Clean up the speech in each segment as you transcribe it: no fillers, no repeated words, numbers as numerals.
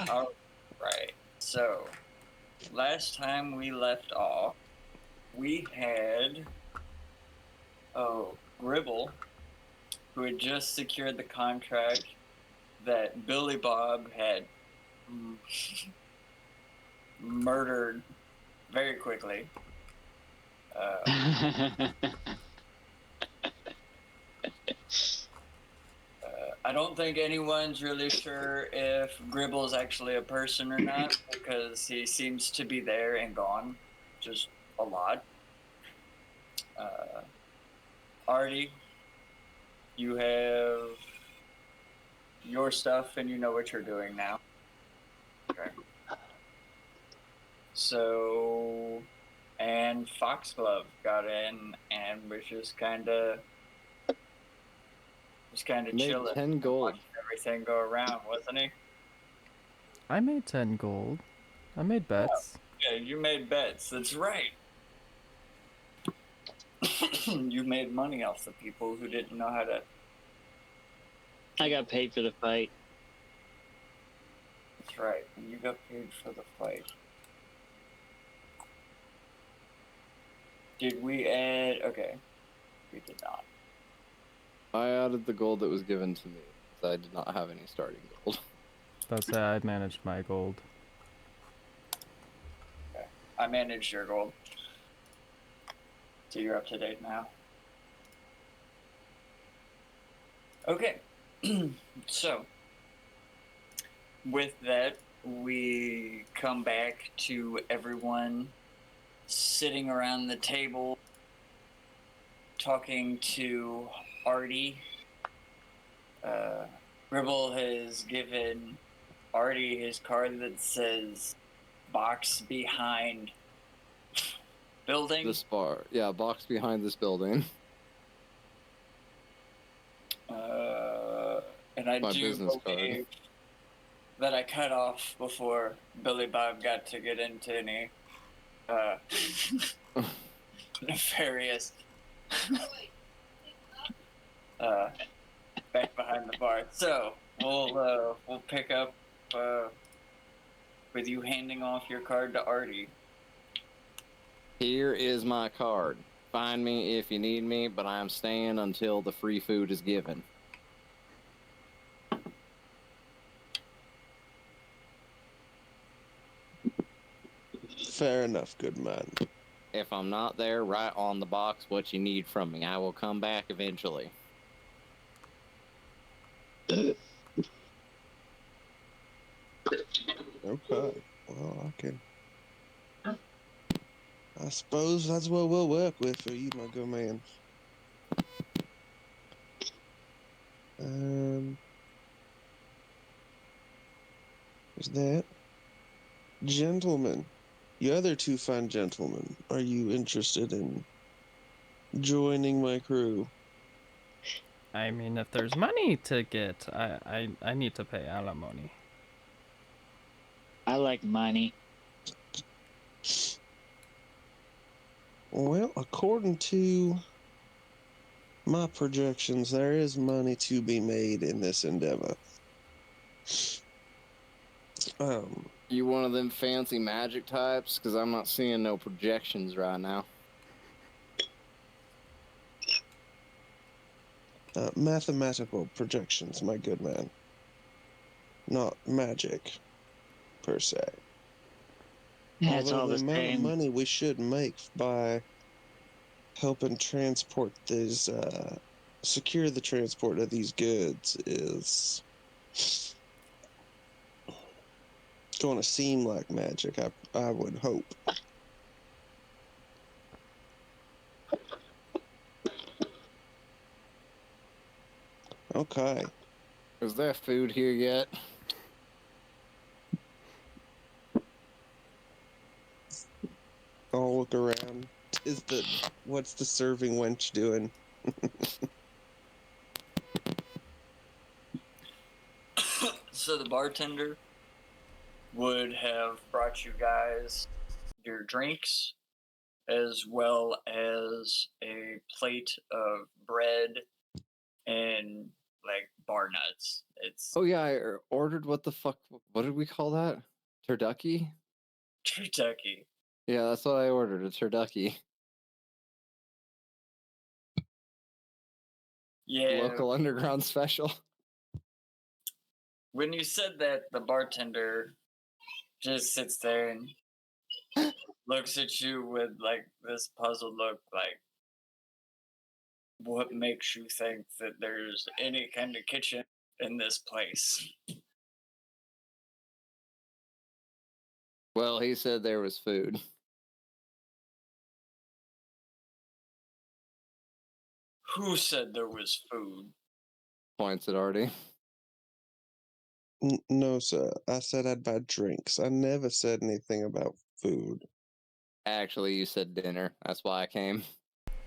All right. So, last time we left off, we had Gribble, who had just secured the contract that Billy Bob had murdered very quickly. I don't think anyone's really sure if Gribble's actually a person or not because he seems to be there and gone just a lot. Artie, you have your stuff and you know what you're doing now. Okay. So, and Foxglove got in and was just kind of chilling. 10 gold. Watching everything go around, wasn't he? I made 10 gold. I made bets. Yeah, you made bets. That's right. You made money off the people who didn't know how to. I got paid for the fight. That's right. And you got paid for the fight. Did we add? Okay. We did not. I added the gold that was given to me, because I did not have any starting gold. That's how I managed my gold. Okay. I managed your gold. So you're up to date now. Okay. So, with that, we come back to everyone sitting around the table talking to Artie. Gribble has given Artie his card that says box behind building. This bar. Yeah, box behind this building. And I My do business believe card. that I cut off before Billy Bob got to get into any nefarious back behind the bar. So we'll pick up with you handing off your card to Artie. Here is my card. Find me if you need me, but I am staying until the free food is given. Fair enough, good man. If I'm not there, write on the box what you need from me. I will come back eventually. Okay. Well, I suppose that's what we'll work with for you, my good man. Is that? Gentlemen, you other two fine gentlemen, are you interested in joining my crew? I mean, if there's money to get, I need to pay alimony. I like money. Well, according to my projections, there is money to be made in this endeavor. You one of them fancy magic types? Because I'm not seeing no projections right now. Mathematical projections, my good man. Not magic, per se. That's Although all the the amount same. of money we should make by helping transport these, secure the transport of these goods is going to seem like magic, I would hope. Okay. Is there food here yet? I'll look around. What's the serving wench doing? So the bartender would have brought you guys your drinks as well as a plate of bread and like bar nuts. It's Oh yeah, I ordered what the fuck? What did we call that? Turducky? Kentucky. Yeah, that's what I ordered. A turducky. Yeah. Local underground special. When you said that, the bartender just sits there and looks at you with like this puzzled look, like, what makes you think that there's any kind of kitchen in this place? Well, he said there was food. Who said there was food? Points at Artie. No, sir. I said I'd buy drinks. I never said anything about food. Actually, you said dinner. That's why I came.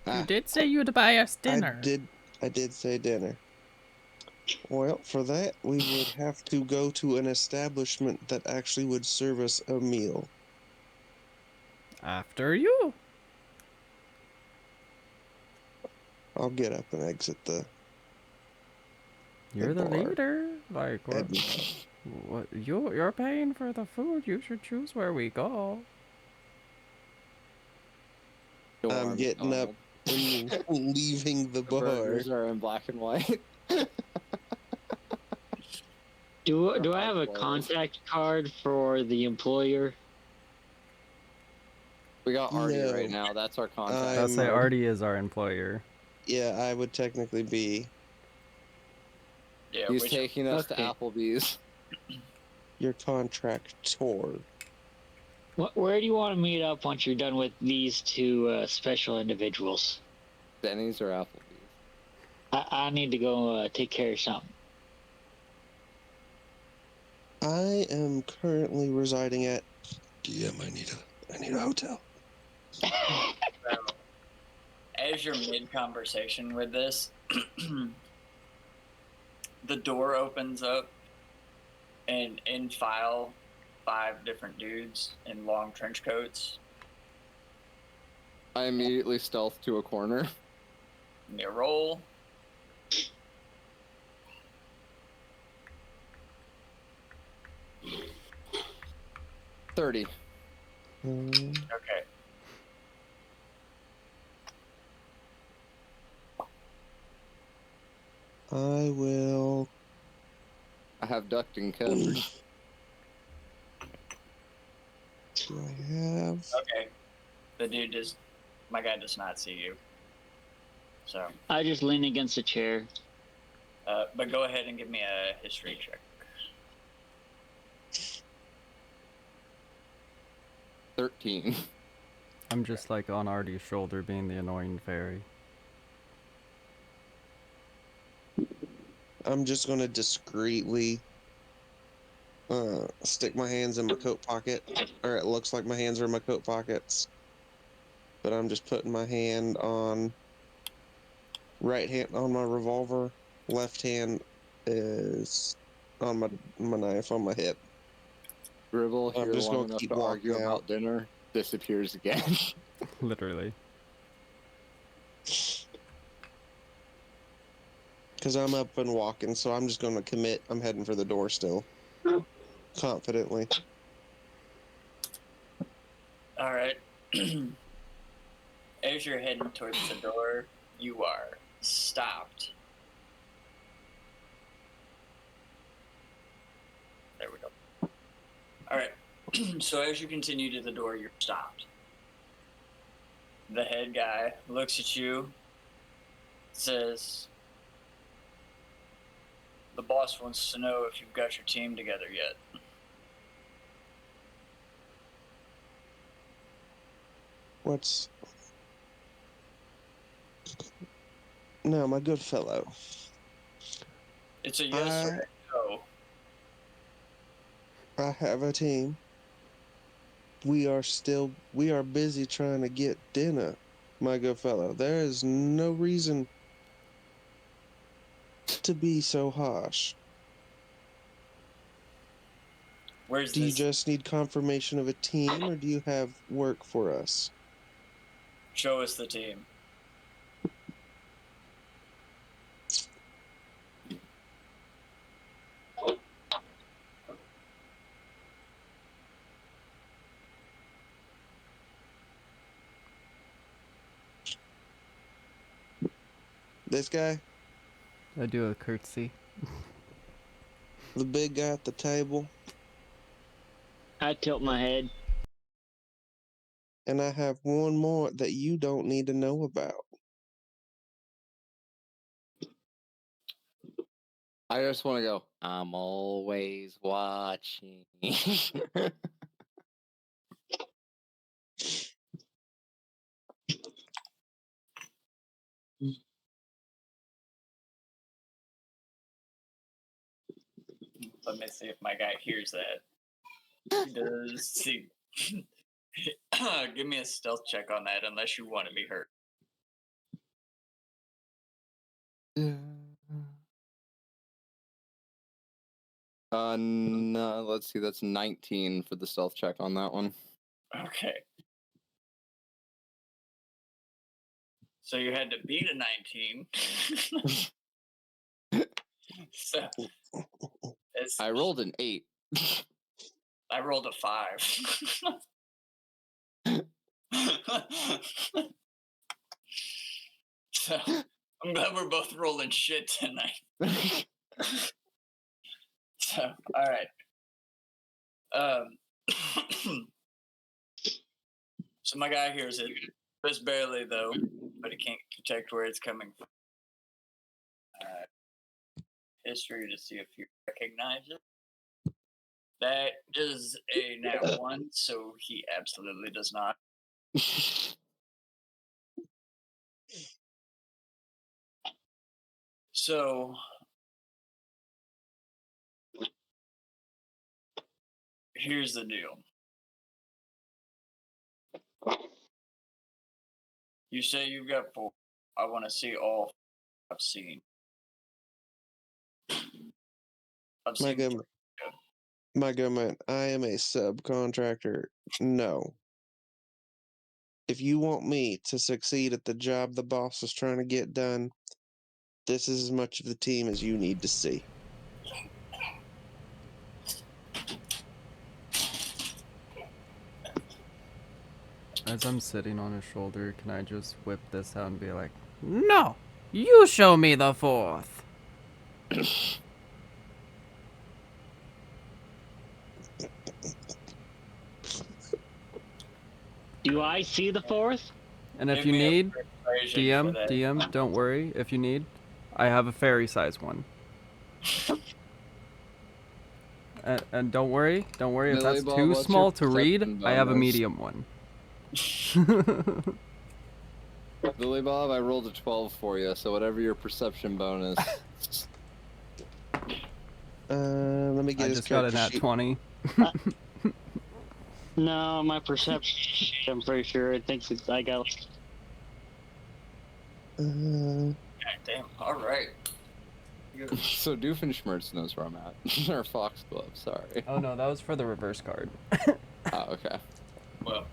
You did say you'd buy us dinner. I did say dinner. Well, for that, we would have to go to an establishment that actually would serve us a meal. After you. I'll get up and exit the You're the bar. leader. Like, And what? You're paying for the food. You should choose where we go. I'm getting up and leaving the The bar. burgers are in black and white. Do I have a contact card for the employer? We got Artie No. right now. That's our contact. I'll say I'm- Artie is our employer. Yeah, I would technically be Yeah, He's which taking us to Okay. Applebee's. your contractor. Where do you want to meet up once you're done with these two special individuals? Denny's or Applebee's? I need to go take care of something. I am currently residing at DM. I need a hotel. as you're mid conversation with this, the door opens up, and in file 5 different dudes in long trench coats. I immediately stealth to a corner. Give me a roll. $30. Okay. I will. I have ducked and covered. Do I have? Okay. The dude does. My guy does not see you. So, I just lean against a chair. but go ahead and give me a history check. 13. I'm just like on Artie's shoulder being the annoying fairy. I'm just gonna discreetly stick my hands in my coat pocket, or it looks like my hands are in my coat pockets. But I'm just putting my hand on right hand on my revolver, left hand is on my knife on my hip. Gribble, I'm here just long gonna enough keep to argue walking about out. dinner, disappears again. Literally. Because I'm up and walking, so I'm just gonna commit. I'm heading for the door still, confidently. All right. As you're heading towards the door, you are stopped. There we go. All right. So as you continue to the door, you're stopped. The head guy looks at you, says, "The boss wants to know if you've got your team together yet." What's no, my good fellow? It's a yes or a no. I have a team. We are busy trying to get dinner, my good fellow. There is no reason to be so harsh. Where's Do you this? just need confirmation of a team, or do you have work for us? Show us the team. This guy, I do a curtsy. the big guy at the table, I tilt my head. and I have one more that you don't need to know about. I just want to go. I'm always watching. Let me see if my guy hears that. He does. See. Give me a stealth check on that, unless you want to be hurt. No, let's see. That's 19 for the stealth check on that one. Okay. So you had to beat a 19. So I rolled an 8. I rolled a 5. So I'm glad we're both rolling shit tonight. So all right. So my guy hears it, just barely though, but he can't detect where it's coming from. History to see if you recognize it. That is a nat 1, so he absolutely does not. So here's the deal. You say you've got 4. I want to see all I've seen. I've My seen. good, my good man, I am a subcontractor. No. If you want me to succeed at the job the boss is trying to get done, this is as much of the team as you need to see. As I'm sitting on his shoulder, can I just whip this out and be like, "No, you show me the 4th." Do I see the 4th? And if Give you me a need, persuasion for that. DM, don't worry. If you need, I have a fairy size one. And don't worry if Billy that's Bob, too what's small your to read, perception I have a bonus? medium one. Billy Bob, I rolled a 12 for you, so whatever your perception bonus. Let me get I his just got a character nat sheet. 20. No, my perception. I'm pretty sure. I think I got. Uh, God damn. All right. So Doofenshmirtz knows where I'm at. Or Foxglove, sorry. Oh no, that was for the reverse card. Oh, okay. Well.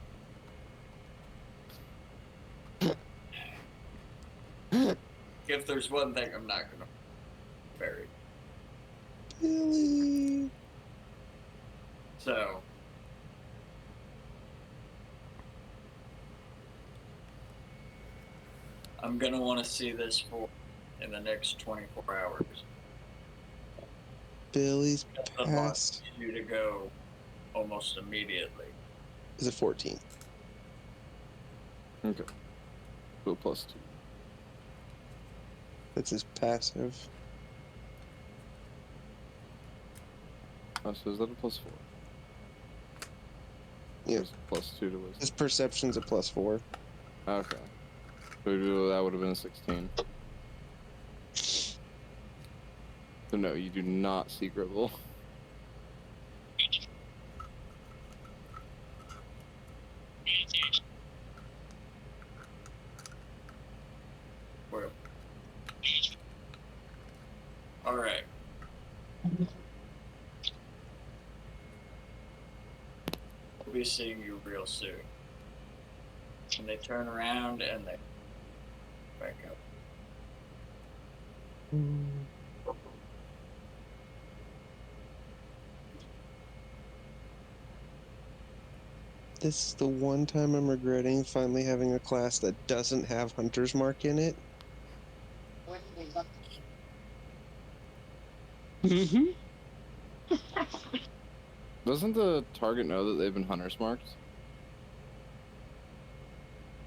If there's one thing I'm not gonna bury. Billy. So I'm gonna want to see this for in the next 24 hours. Billy's The boss past. needs you to go almost immediately. Is it 14? Okay. Go +2. That's his passive. Oh, so is that a +4? Yeah. Or is it +2 to wisdom? His perception's a +4. Okay. So that would have been a 16. So no, you do not see Gribble. Well, all right. We'll be seeing you real soon. And they turn around and they back up. This is the one time I'm regretting finally having a class that doesn't have Hunter's Mark in it. Mm-hmm. Doesn't the target know that they've been hunters marked?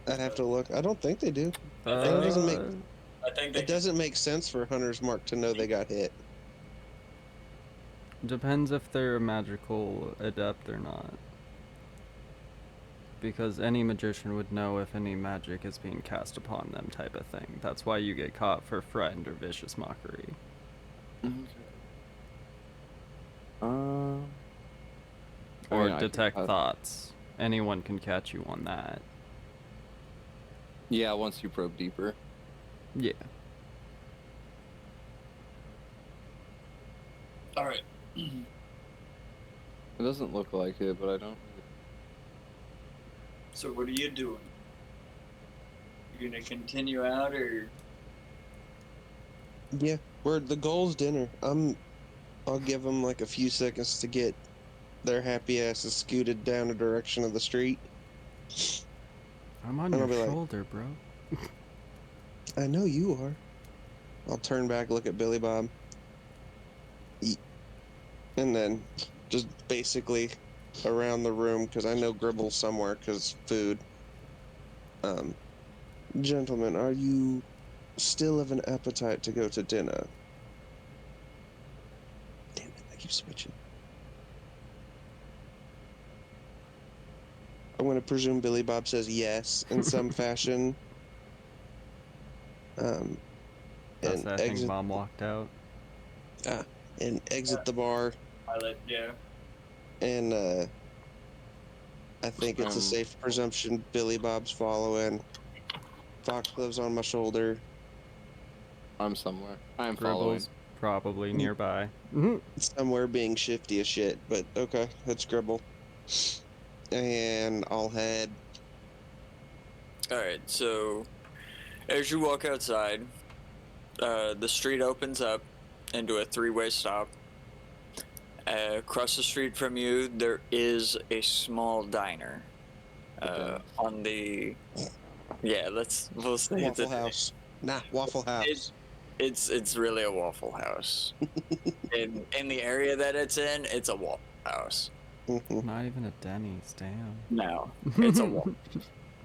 I'd have to look. I don't think they do. I think It doesn't make I think they it doesn't make sense for Hunter's Mark to know they got hit. Depends if they're a magical adept or not. Because any magician would know if any magic is being cast upon them, type of thing. That's why you get caught for friend or vicious mockery. Okay. I Or mean, I can detect cut- thoughts. Anyone can catch you on that. Yeah, once you probe deeper. Yeah. All right. It doesn't look like it, but I don't. So what are you doing? You gonna continue out or? Yeah, the goal's dinner. I'll give them like a few seconds to get their happy asses scooted down the direction of the street. I'm on And your I'll be like, shoulder, bro. I know you are. I'll turn back, look at Billy Bob, eat, and then just basically around the room because I know Gribble's somewhere because food. Gentlemen, are you still of an appetite to go to dinner? Damn it, I keep switching. I'm going to presume Billy Bob says yes in some fashion. That's And I think exit Mom walked out. and exit the bar. Pilot, yeah. And I think it's a Um, safe presumption Billy Bob's following. Foxglove's on my shoulder. I'm somewhere. I'm following. Gribble's probably nearby. Somewhere being shifty as shit, but okay, that's Gribble. And I'll head. All right. So as you walk outside, the street opens up into a three-way stop. Across the street from you, there is a small diner. Okay. On the yeah, we'll say it's Waffle House. Nah, Waffle House. it's really a Waffle House. in the area that it's in, it's a Waffle House. Mhm. Not even a Denny's, damn. No, it's a Waffle.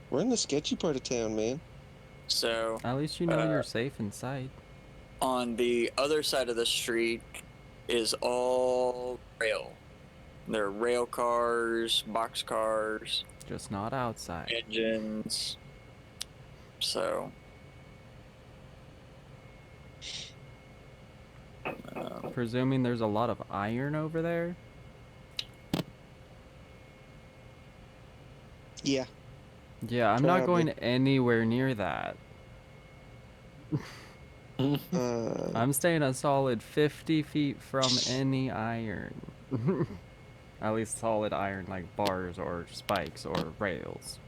We're in the sketchy part of town, man. So At least you know you're safe inside. on the other side of the street is all rail. There are rail cars, box cars, Just not outside. engines. So, Presuming there's a lot of iron over there. Yeah. Yeah, I'm not Probably. going anywhere near that. I'm staying a solid 50 feet from any iron. At least solid iron like bars or spikes or rails.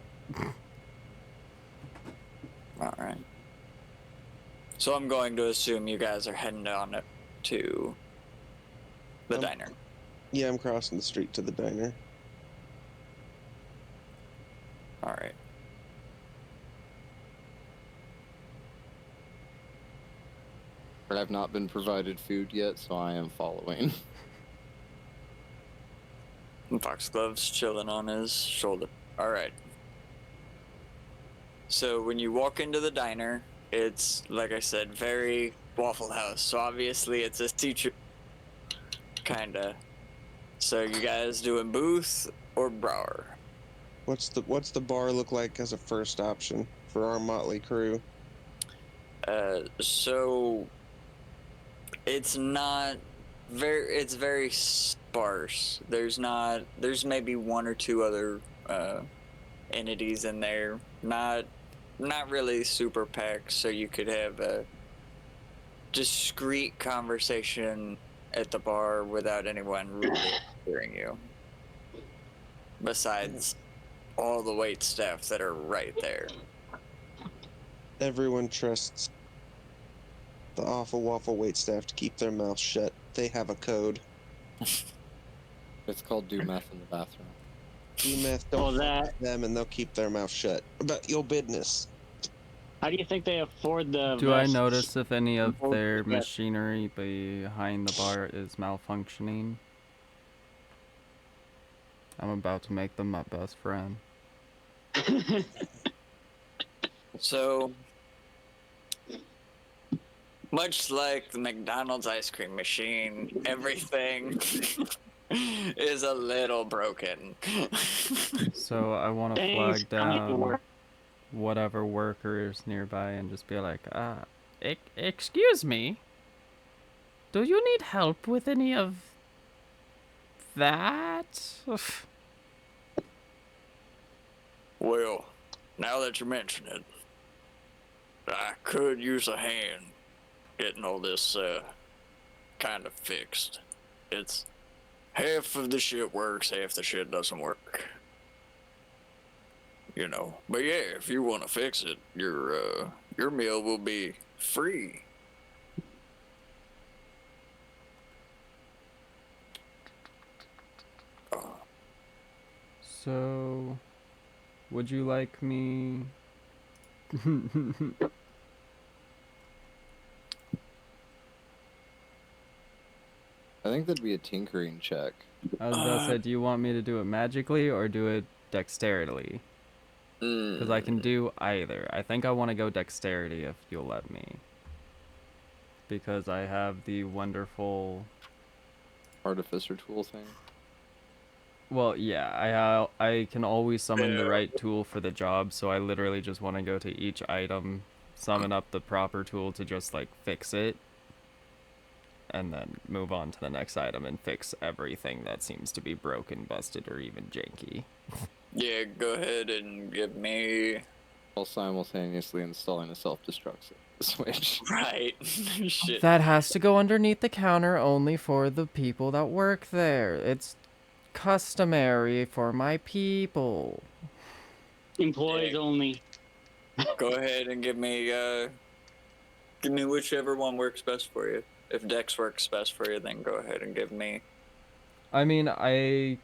all right. So I'm going to assume you guys are heading on to the diner. Yeah, I'm crossing the street to the diner. All right. But I've not been provided food yet, so I am following. Foxglove's chilling on his shoulder. All right. So when you walk into the diner, it's like I said, very Waffle House. So obviously it's a teacher kinda. So you guys doing booth or bar? What's the bar look like as a first option for our motley crew? So it's not very. It's very sparse. There's maybe one or two other entities in there. Not really super packed. So you could have a discreet conversation at the bar without anyone really hearing you. Besides all the wait staff that are right there. Everyone trusts the awful waffle waitstaff to keep their mouths shut. They have a code. It's called do meth in the bathroom. Do meth, Well, don't fuck that with them, and they'll keep their mouth shut about your business. How do you think they afford the Do I vests? notice if any of Well, their yeah. machinery behind the bar is malfunctioning? I'm about to make them my best friend. So, much like the McDonald's ice cream machine, everything is a little broken. So I want to Thanks, flag kind down work. whatever worker is nearby and just be like, excuse me, do you need help with any of that? Well, now that you mention it, I could use a hand getting all this kind of fixed. It's half of the shit works, half the shit doesn't work. You know, but yeah, if you want to fix it, your meal will be free. So, would you like me? I think that'd be a tinkering check. I was about to say, do you want me to do it magically or do it dexterity? Because I can do either. I think I want to go dexterity if you'll let me. Because I have the wonderful... Artificer tool thing. Well, yeah, I can always summon the Yeah. right tool for the job, so I literally just want to go to each item, summon up the proper tool to just, like, fix it, and then move on to the next item and fix everything that seems to be broken, busted, or even janky. Yeah, go ahead and give me. While simultaneously installing a self-destruct switch. Right. Shit. That has to go underneath the counter only for the people that work there. It's customary for my people. Employees Yeah. only. Go ahead and give me whichever one works best for you. If Dex works best for you, then go ahead and give me. I mean, I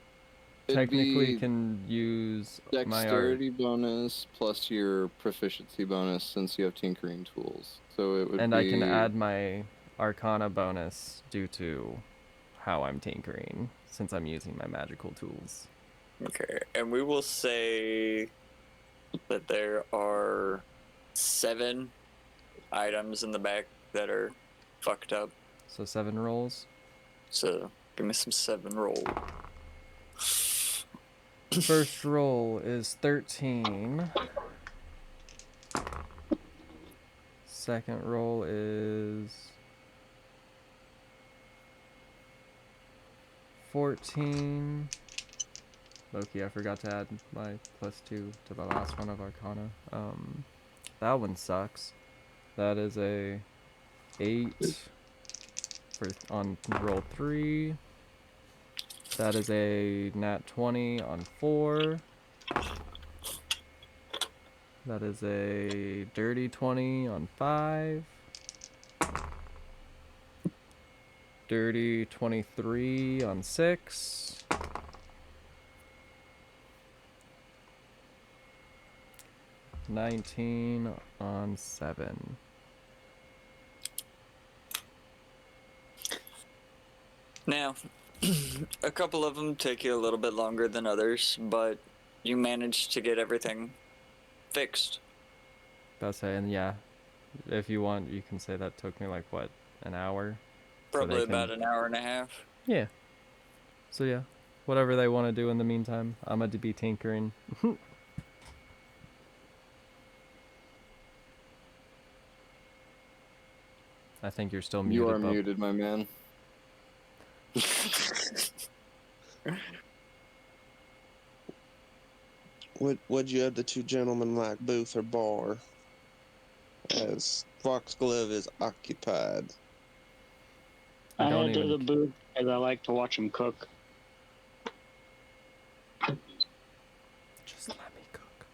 It'd technically be can use my art. dexterity bonus plus your proficiency bonus since you have tinkering tools. So it would And be... I can add my arcana bonus due to how I'm tinkering, since I'm using my magical tools. Okay, and we will say that there are 7 items in the back that are fucked up. So 7 rolls. So give me some 7 roll. First roll is 13. Second roll is 14. Loki, I forgot to add my +2 to the last one of Arcana. That one sucks. That is a 8 on roll 3. That is a nat 20 on 4. That is a dirty 20 on 5. Dirty 23 on 6. $19 on 7. Now, a couple of them take you a little bit longer than others, but you managed to get everything fixed. That's saying, yeah. If you want, you can say that took me like, what, an hour? Probably So they about can... an hour and a half. Yeah. So yeah, whatever they want to do in the meantime, I'm going to be tinkering. I think you're still muted. You are Bub. muted, my man. Would you have the 2 gentlemen like booth or bar? As Foxglove is occupied. I I don't head to even... the booth because I like to watch them cook. Just let me cook.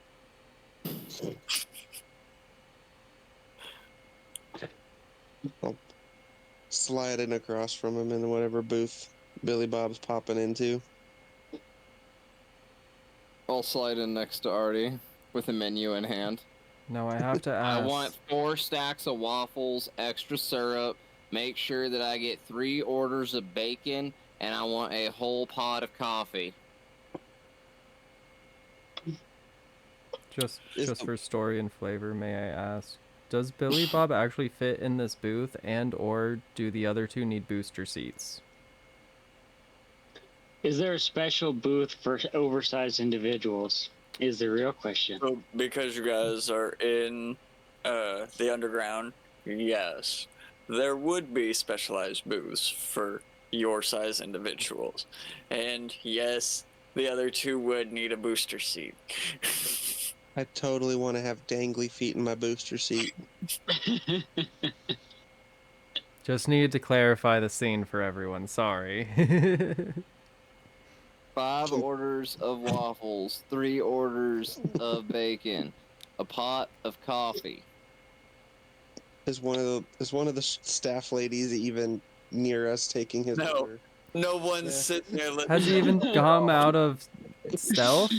I'll slide in across from him in whatever booth Billy Bob's popping into. I'll slide in next to Artie with a menu in hand. No, I have to I ask. want 4 stacks of waffles, extra syrup. Make sure that I get 3 orders of bacon, and I want a whole pot of coffee. Just Is just the- for story and flavor, may I ask, does Billy Bob actually fit in this booth, and or do the other two need booster seats? Is there a special booth for oversized individuals? Is the real question. So because you guys are in the underground, yes, there would be specialized booths for your size individuals, and yes, the other two would need a booster seat. I totally want to have dangly feet in my booster seat. Just needed to clarify the scene for everyone. Sorry. 5 orders of waffles, 3 orders of bacon, a pot of coffee. Is one of the staff ladies even near us taking his No. order? No one's Yeah. sitting there. Has he even come out of stealth?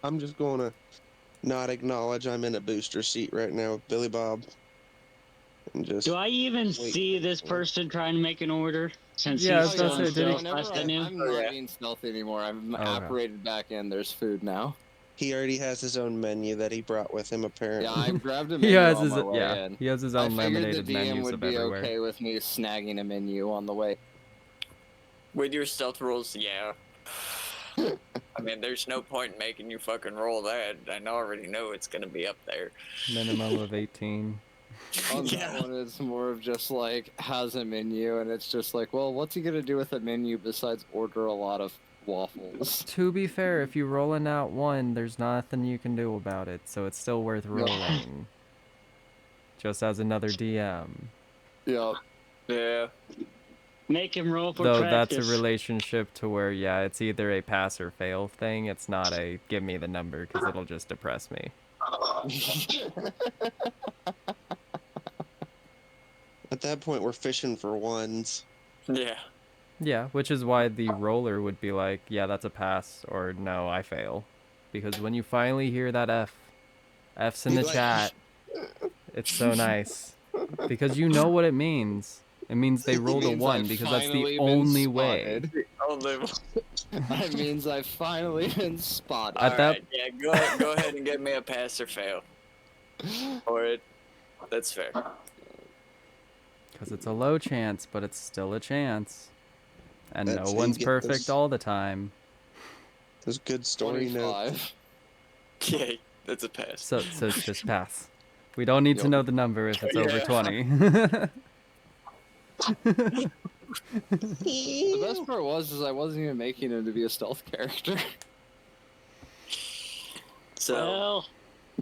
I'm just going to not acknowledge I'm in a booster seat right now with Billy Bob. And just Do I even Wait. see this person trying to make an order? Since Yeah, I he's was about still to in say, did he- stealth last I knew. I'm Oh, not yeah. being stealthy anymore. I've Okay. operated back in. There's food now. he already has his own menu that he brought with him apparently. Yeah, I grabbed a He menu has on his my way yeah. in. He has his I own figured the laminated DM menus would of be everywhere. okay with me snagging a menu on the way. With your stealth rolls, yeah. I mean, there's no point in making you fucking roll that. I already know it's gonna be up there. Minimum of 18. On Yeah. that one, it's more of just like, has a menu, and it's just like, well, what's he gonna do with a menu besides order a lot of waffles? To be fair, if you roll a nat 1, there's nothing you can do about it, so it's still worth rolling. Just as another DM. Yep. Yeah. Make him roll for Though practice. that's a relationship to where, yeah, it's either a pass or fail thing. It's not a give me the number, because it'll just depress me. At that point, we're fishing for ones. Yeah. Yeah, which is why the roller would be like, yeah, that's a pass, or no, I fail. Because when you finally hear that F's in Be the like- chat, it's so nice. Because you know what it means. It means they rolled a means 1, I've because that's finally the been only way. spotted. That means I've finally been spotted. At that- Alright, yeah, go ahead and get me a pass or fail. Or it. That's fair. Because it's a low chance, but it's still a chance. And That's no how you one's get perfect this. all the time. There's good story notes. 25. Yeah, that's a pass. So just pass. We don't need to Yup. know the number if it's over Yeah. 20. The best part was I wasn't even making him to be a stealth character. So, Well,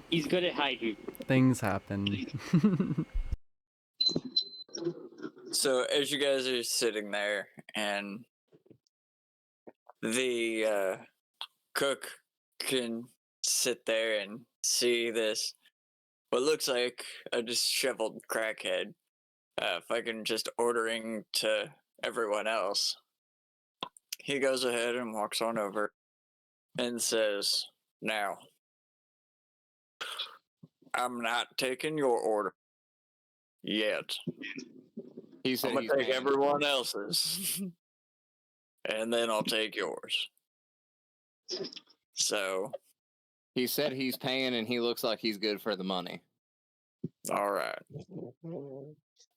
he's good at hiding. Things happen. so as you guys are sitting there and the cook can sit there and see this, what looks like a disheveled crackhead, fucking just ordering to everyone else. He goes ahead and walks on over and says, "Now, I'm not taking your order yet. He said I'm gonna he's take paying. everyone else's, and then I'll take yours." So, He said he's paying, and he looks like he's good for the money. all right.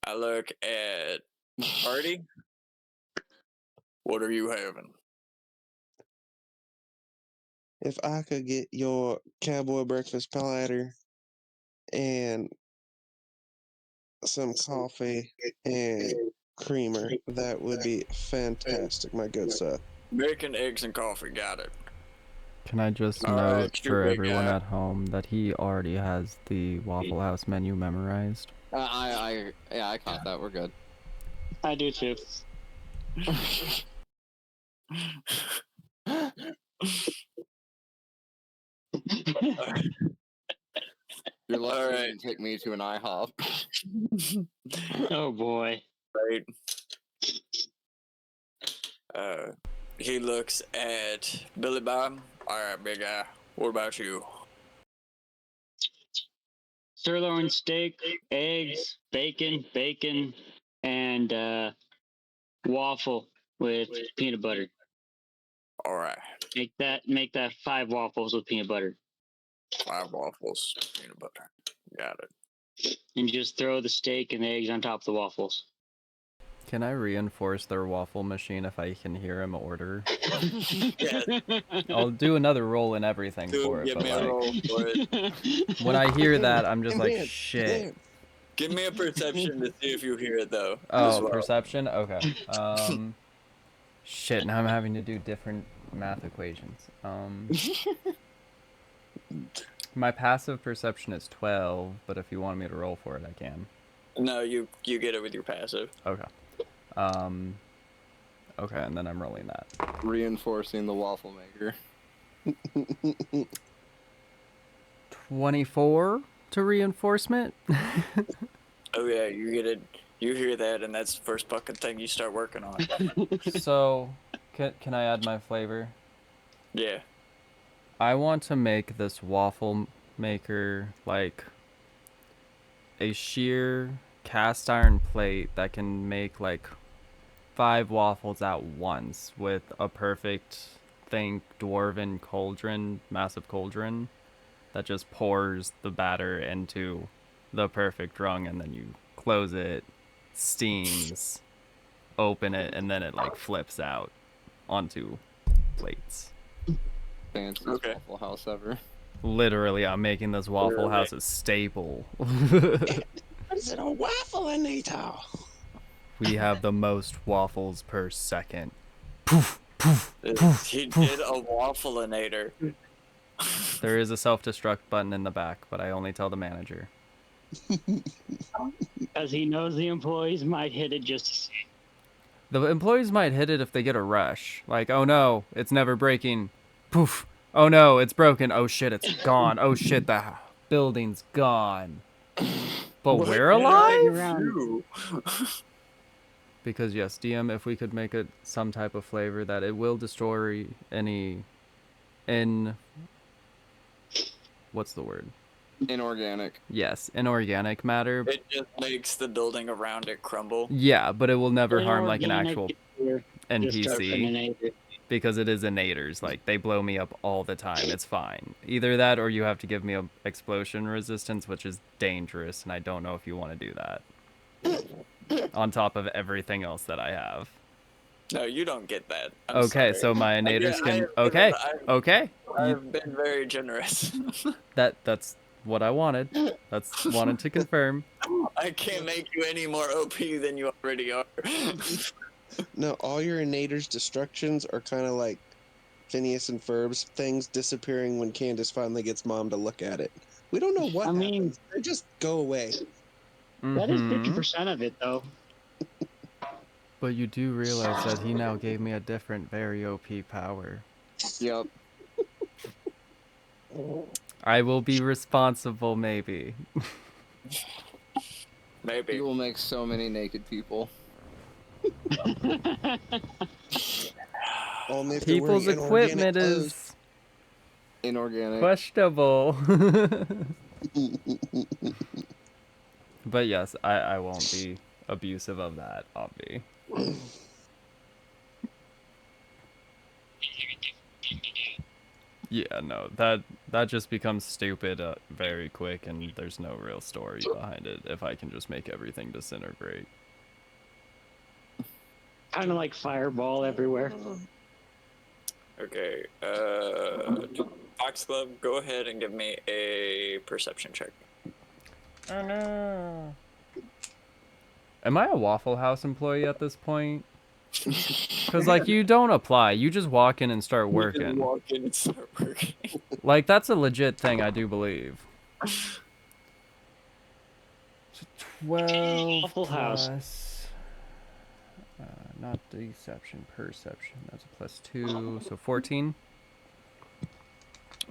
I look at Artie. What are you having? If I could get your cowboy breakfast platter and some coffee and creamer, that would be fantastic, my good sir. Bacon, eggs, and coffee. Got it. Can I just All note right, you for big everyone guy. at home that he already has the Waffle House menu memorized? I caught that. We're good. I do too. You're lucky All you right. didn't take me to an IHOP. Oh boy. Right. He looks at Billy Bob. All right, big guy. What about you? sirloin steak, eggs, bacon, and waffle with peanut butter. All right. Make that 5 waffles with peanut butter, 5 waffles, peanut butter. Got it. and just throw the steak and the eggs on top of the waffles. Can I reinforce their waffle machine if I can hear him order? Yeah, I'll do another roll and everything dude, for it, give but me a like roll for it. when I hear that, I'm just Hey, like, man, shit. man. Give me a perception to see if you hear it though. Oh, as well. perception? Okay. Shit, now I'm having to do different math equations. My passive perception is 12, but if you want me to roll for it, I can. No, you get it with your passive. Okay. Okay, and then I'm rolling that. Reinforcing the waffle maker. 24 to reinforcement. Oh yeah, you get it. You hear that, and that's the first fucking thing you start working on. So, can I add my flavor? Yeah. I want to make this waffle maker like a sheer cast iron plate that can make like 5 waffles at once with a perfect, think dwarven cauldron, massive cauldron that just pours the batter into the perfect rung, and then you close it, steams, open it, and then it like flips out onto plates. Fanciest Okay. Waffle House ever. Literally, I'm making this Waffle Really? House a staple. Is it a waffle, Anita? We have the most waffles per second. He did a waffleinator. There is a self-destruct button in the back, but I only tell the manager. Because he knows the employees might hit it just to see. The employees might hit it if they get a rush. Like, oh no, it's never breaking. Poof. Oh no, it's broken. Oh shit, it's gone. Oh shit, the building's gone. But What we're did I alive? around. do? Because yes, DM, if we could make it some type of flavor that it will destroy any what's the word? Inorganic. Yes, inorganic matter. It just makes the building around it crumble. Yeah, but it will never harm like an Inorganic actual or NPC destructioninator. because it is innators. Like they blow me up all the time. It's fine. Either that or you have to give me a explosion resistance, which is dangerous, and I don't know if you want to do that. On top of everything else that I have. No, you don't get that. I'm Okay, sorry. so my innators I can. have Okay, given- okay. I've been very generous. That's what I wanted. That's wanted to confirm. I can't make you any more OP than you already are. No, all your innators destructions are kind of like Phineas and Ferb's things disappearing when Candace finally gets Mom to look at it. We don't know what I mean- happens. They just go away. That is Mhm. 50% of it, though. But you do realize that he now gave me a different, very OP power. Yep. I will be responsible, maybe. Maybe. You will make so many naked people. Only if they're People's wearing equipment inorganic clothes. is Inorganic. questionable. But yes, I won't be abusive of that, obvi. Yeah, no, that just becomes stupid very quick, and there's no real story behind it if I can just make everything disintegrate. Kind of like fireball everywhere. Okay. Foxglove, go ahead and give me a perception check. Oh no. Am I a Waffle House employee at this point? Because, like, you don't apply. You just walk in and start You just working. walk in and start working. Like, that's a legit thing, I do believe. So 12 Waffle House. plus... not deception, perception. That's a +2, so 14.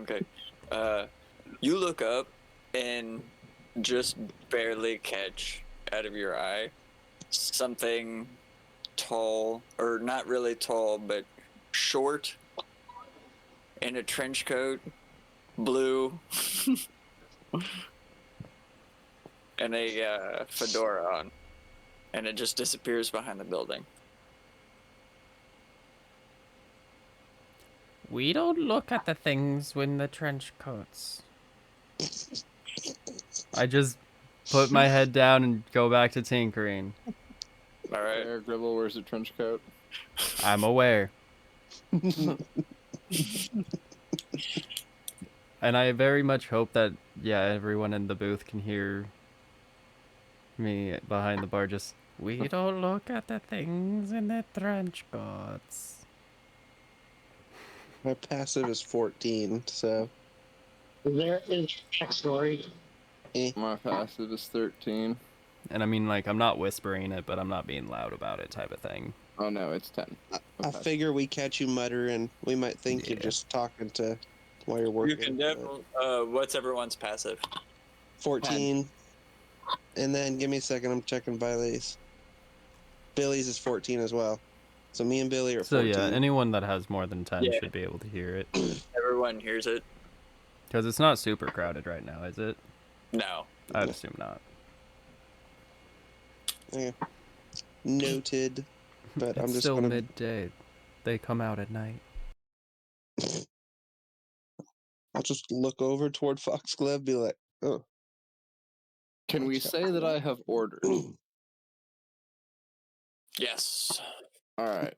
Okay. You look up and just barely catch out of your eye something tall, or not really tall, but short, in a trench coat, blue, and a fedora on, and it just disappears behind the building. We don't look at the things in the trench coats. I just put my head down and go back to tinkering. All right. There, Gribble wears a trench coat. I'm aware. And I very much hope that, yeah, everyone in the booth can hear me behind the bar just, we don't look at the things in the trench coats. My passive is 14, so There is backstory. My passive is 13. And I mean, like, I'm not whispering it, but I'm not being loud about it type of thing. Oh no, it's 10. I figure we catch you muttering. We might think you're Yeah. just talking to while you're working. You can but definitely. What's everyone's passive? 14. And then give me a second. I'm checking Billy's. Billy's is 14 as well. So me and Billy are So 14. yeah, anyone that has more than 10 Yeah. should be able to hear it. Everyone hears it. Because it's not super crowded right now, is it? No. I'd assume not. Yeah. Noted. But It's I'm just still gonna midday. They come out at night. I'll just look over toward Foxglove, be like, oh. Can we say that I have ordered? Yes. All right.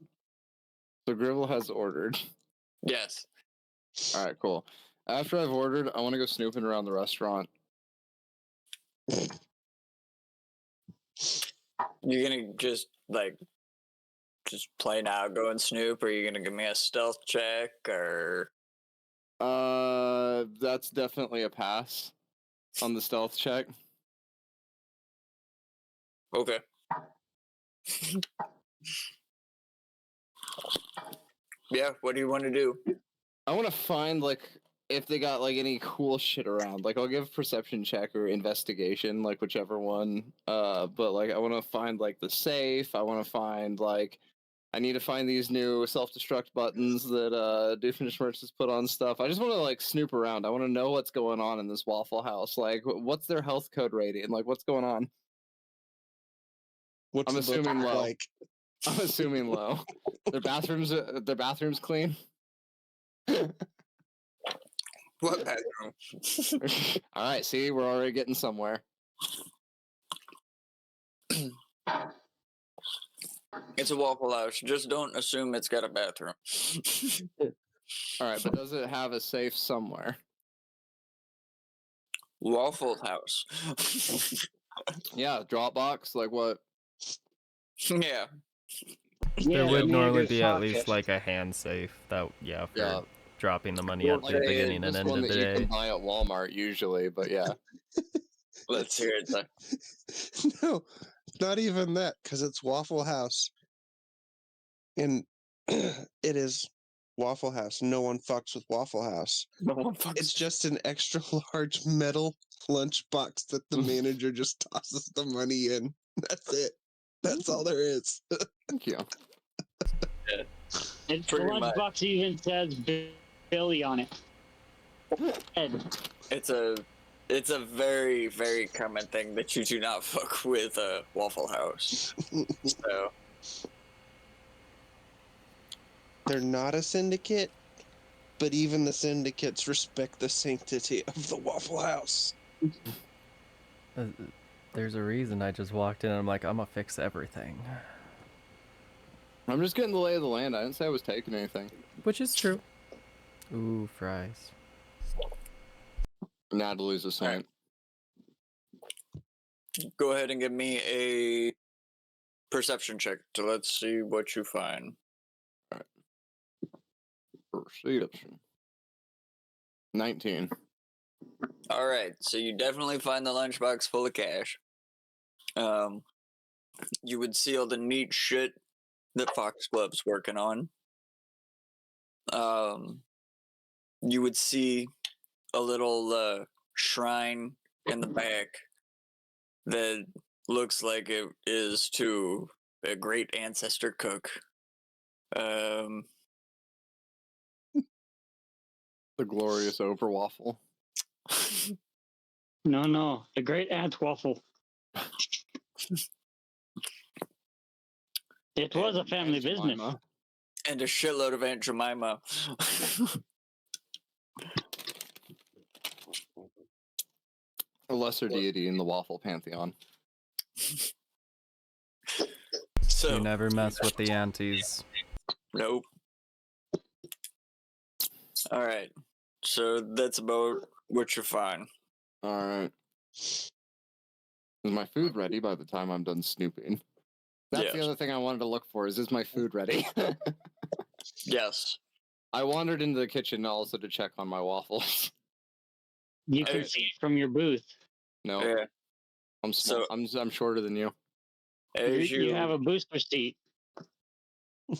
So Gribble has ordered. Yes. All right, cool. After I've ordered, I want to go snooping around the restaurant. You're gonna just plain out go and snoop, or are you gonna give me a stealth check, or That's definitely a pass on the stealth check. okay? Yeah. What do you want to do? I want to find like if they got like any cool shit around. Like I'll give perception check or investigation, like whichever one. But like I want to find like the safe. I want to find like I need to find these new self-destruct buttons that Doofenshmirtz has put on stuff. I just want to like snoop around. I want to know what's going on in this Waffle House. Like what's their health code rating? Like what's going on? What's I'm the book assuming low. like? I'm assuming low. Their bathrooms clean. What bathroom? All right, see, we're already getting somewhere. It's a Waffle House. Just don't assume it's got a bathroom. All right, but does it have a safe somewhere? Waffle House. Yeah, Dropbox. Like what? Yeah. There Yeah, would the normally manager's be at pocket. least like a hand safe that, yeah, for Yeah. dropping the money Well, at the like, beginning and Just end one of the that you can day. buy at Walmart usually, but yeah. Let's hear it. Then. No, not even that, because it's Waffle House. And it is Waffle House. No one fucks with Waffle House. No one fucks. It's just an extra large metal lunchbox that the manager just tosses the money in. That's it. That's all there is. Thank you. And the Pretty much. lunchbox even says Billy on it. Ed. It's a very, very common thing that you do not fuck with a Waffle House. So They're not a syndicate, but even the syndicates respect the sanctity of the Waffle House. There's a reason I just walked in and I'm like, I'm gonna fix everything. I'm just getting the lay of the land. I didn't say I was taking anything. Which is true. Ooh, fries. Natalie's a saint. go ahead and give me a perception check. So let's see what you find. Perception. 19. All right, so you definitely find the lunchbox full of cash. You would see all the neat shit that Foxglove's working on. You would see a little shrine in the back that looks like it is to a great ancestor cook. The glorious over waffle. No, the great aunt waffle. It was a family Aunt business. Jemima. And a shitload of Aunt Jemima. A lesser deity in the waffle pantheon. So, You never mess with the aunties. nope. All right. So that's about what you find. All right. Is my food ready by the time I'm done snooping? That's the Yes. other thing I wanted to look for. Is my food ready? Yes. I wandered into the kitchen also to check on my waffles. You I- could see it from your booth. No, Yeah. I'm small. So I'm shorter than you. You have a booster seat.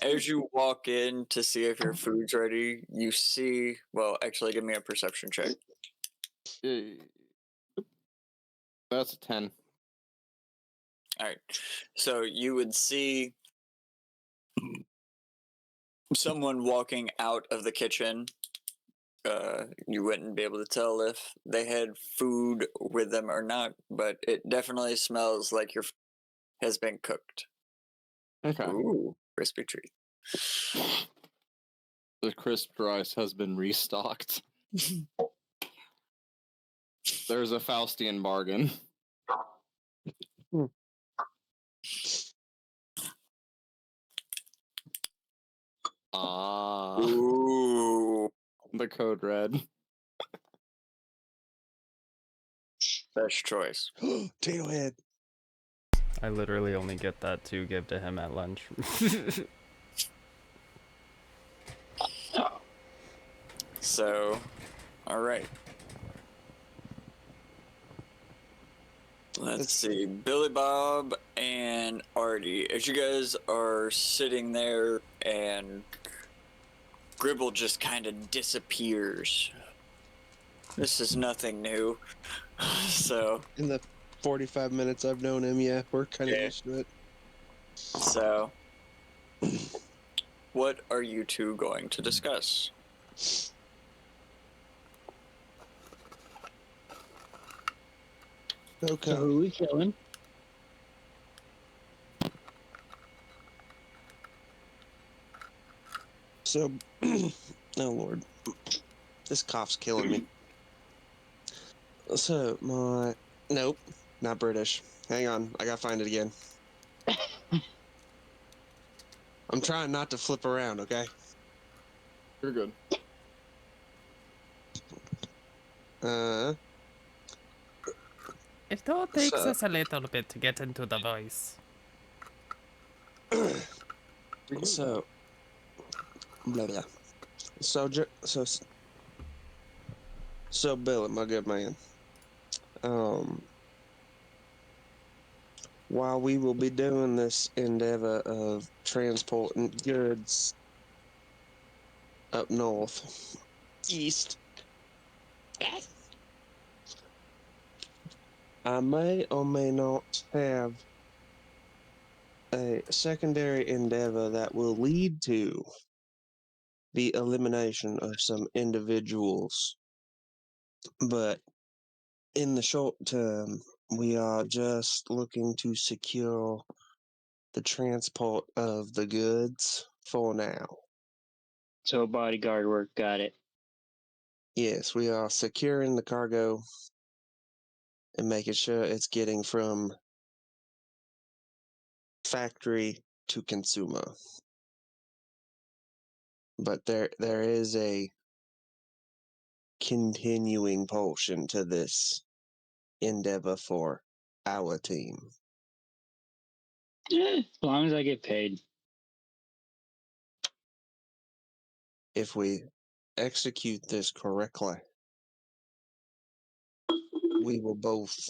As you walk in to see if your food's ready, you see. Well, actually, give me a perception check. That's a 10. All right. So you would see someone walking out of the kitchen. You wouldn't be able to tell if they had food with them or not, but it definitely smells like your has been cooked. Okay. Ooh, crispy treat. The crisp rice has been restocked. There's a Faustian bargain. Ah, Ooh, the code red. best choice. Tailhead. I literally only get that to give to him at lunch. So, all right. Let's see. Billy Bob and Artie, as you guys are sitting there and Gribble just kind of disappears. This is nothing new. So, In the 45 minutes I've known him, yeah, we're kind of Yeah. used to it. so what are you two going to discuss? Okay. So who we killing? So, oh Lord, this cough's killing me. So, nope, not British. Hang on, I gotta find it again. I'm trying not to flip around, okay? You're good. Uh, It all takes So- us a little bit to get into the voice. so, blah, blah. So, so, Billy, my good man. While we will be doing this endeavor of transporting goods up north, east, I may or may not have a secondary endeavor that will lead to the elimination of some individuals. But in the short term, we are just looking to secure the transport of the goods for now. So bodyguard work, got it. Yes, we are securing the cargo and making sure it's getting from factory to consumer. But there is a continuing portion to this endeavor for our team. As long as I get paid. If we execute this correctly, we will both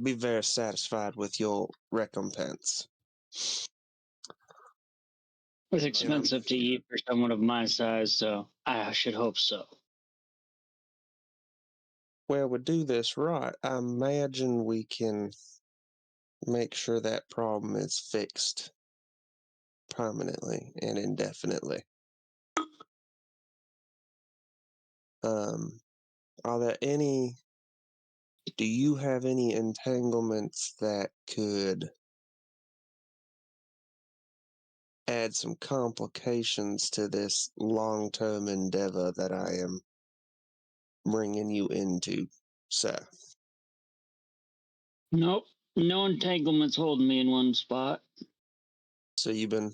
be very satisfied with your recompense. It's expensive to eat for someone of my size, so I should hope so. Well, we do this right. I imagine we can make sure that problem is fixed permanently and indefinitely. Are there any Do you have any entanglements that could add some complications to this long-term endeavor that I am bringing you into, sir? Nope. No entanglements holding me in one spot. So you've been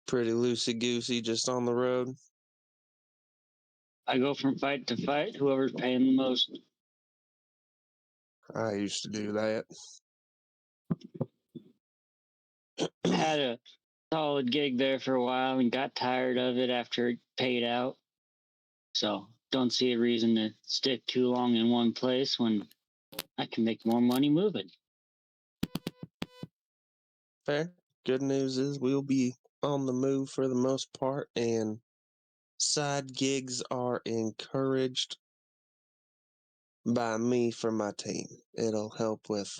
pretty loosey-goosey just on the road? I go from fight to fight, whoever's paying the most. I used to do that. Had a solid gig there for a while and got tired of it after it paid out. So don't see a reason to stick too long in one place when I can make more money moving. Fair. Good news is we'll be on the move for the most part, and side gigs are encouraged by me for my team. It'll help with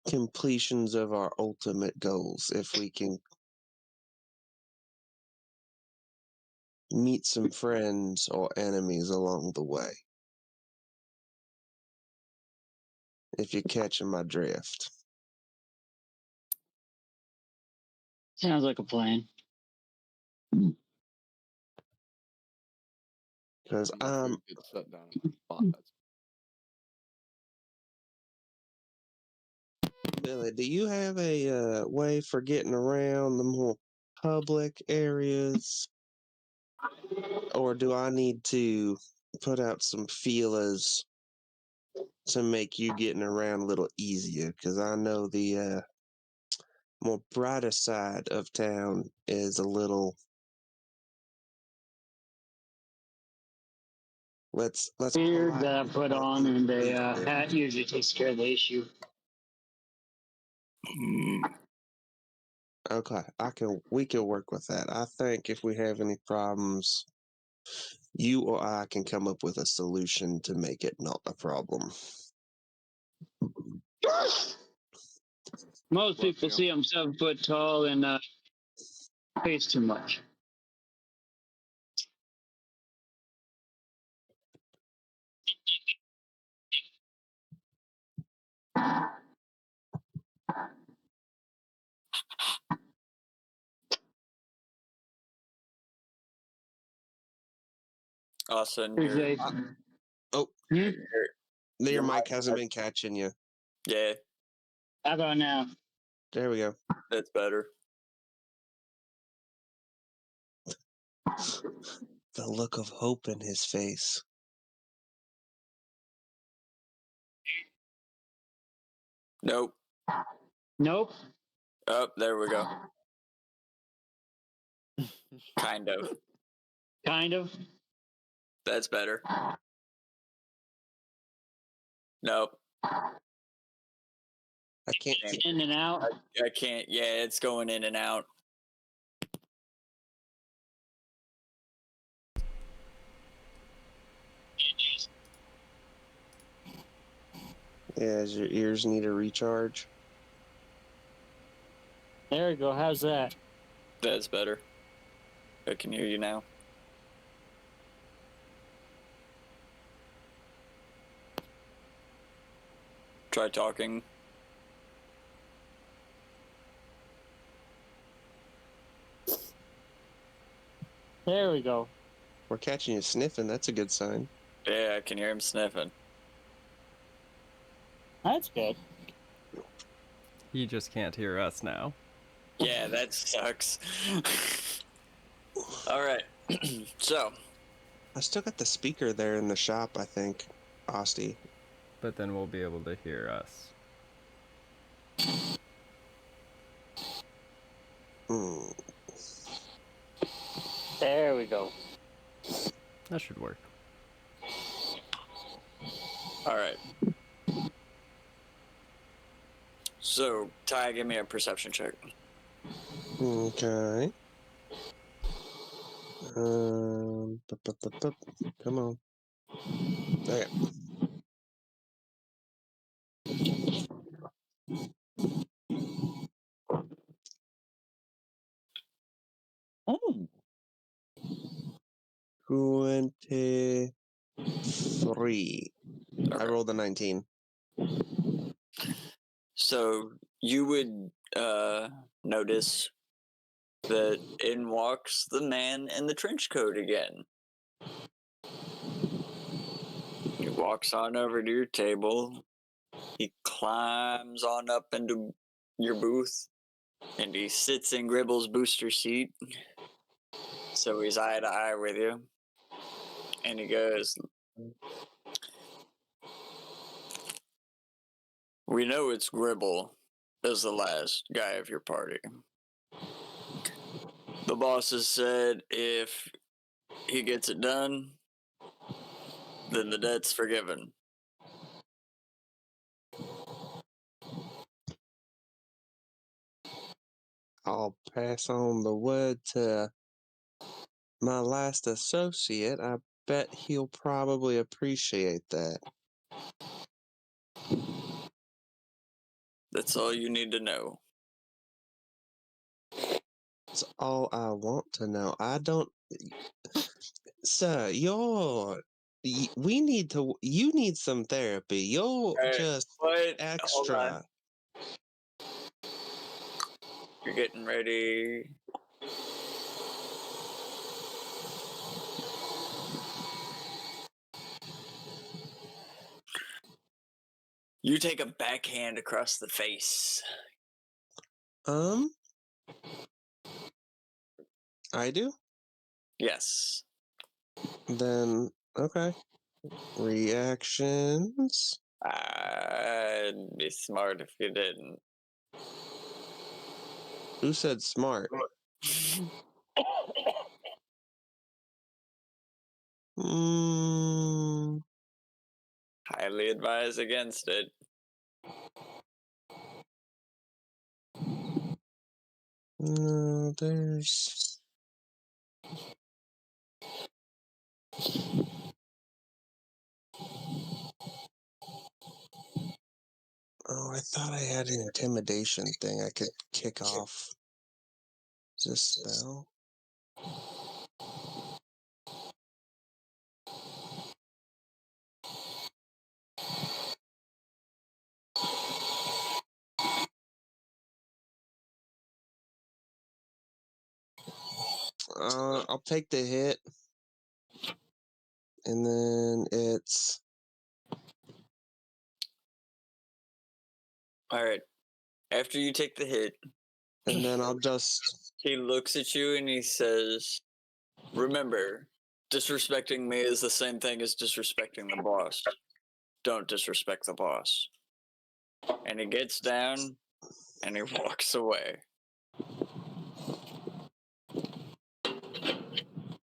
completions of our ultimate goals if we can meet some friends or enemies along the way. If you're catching my drift. Sounds like a plan. Because My food gets set down in my spot. Billy, do you have a way for getting around the more public areas? Or do I need to put out some feelers to make you getting around a little easier? Because I know the more brighter side of town is a little. Let's Beard politely that I put say on and a exclusive. hat usually takes care of the issue. Okay, we can work with that. I think if we have any problems, you or I can come up with a solution to make it not a problem. Most people see I'm 7 foot tall and face too much. Austin, Appreciate Oh, Hmm? your your mic mic hasn't been catching you. yeah, How about now? There we go. that's better. The look of hope in his face. Nope. Nope. Oh, there we go. Kind of. Kind of. That's better. Nope. I can't. In and out. I can't. Yeah, it's going in and out. Yeah, does your ears need a recharge? There we go. How's that? That's better. I can hear you now. Try talking. There we go. We're catching you sniffing. That's a good sign. Yeah, I can hear him sniffing. That's good. He just can't hear us now. Yeah, that sucks. All right. So, I still got the speaker there in the shop, I think, Osty. But then we'll be able to hear us. Hmm. There we go. That should work. all right. So, Ty, give me a perception check. Okay. Come on. Okay. Oh. 23. I Okay. rolled a 19. So you would notice that in walks the man in the trench coat again. He walks on over to your table. He climbs on up into your booth, and he sits in Gribble's booster seat. So he's eye to eye with you. And he goes, "We know it's Gribble as the last guy of your party. The boss has said if he gets it done, then the debt's forgiven." I'll pass on the word to my last associate. I bet he'll probably appreciate that. That's all you need to know. That's all I want to know. I don't. Sir, we need to. You need some therapy. You're Right, just but hold on. extra. You're getting ready. You take a backhand across the face. I do? Yes. Then, okay. Reactions. I'd be smart if you didn't. Who said smart? Mm, Highly advise against it. no, there's. Oh, I thought I had an intimidation thing I could kick off. Is this spell? I'll take the hit. And then it's. All right. After you take the hit, And then I'll just. he looks at you and he says, "Remember, disrespecting me is the same thing as disrespecting the boss. Don't disrespect the boss." And he gets down and he walks away.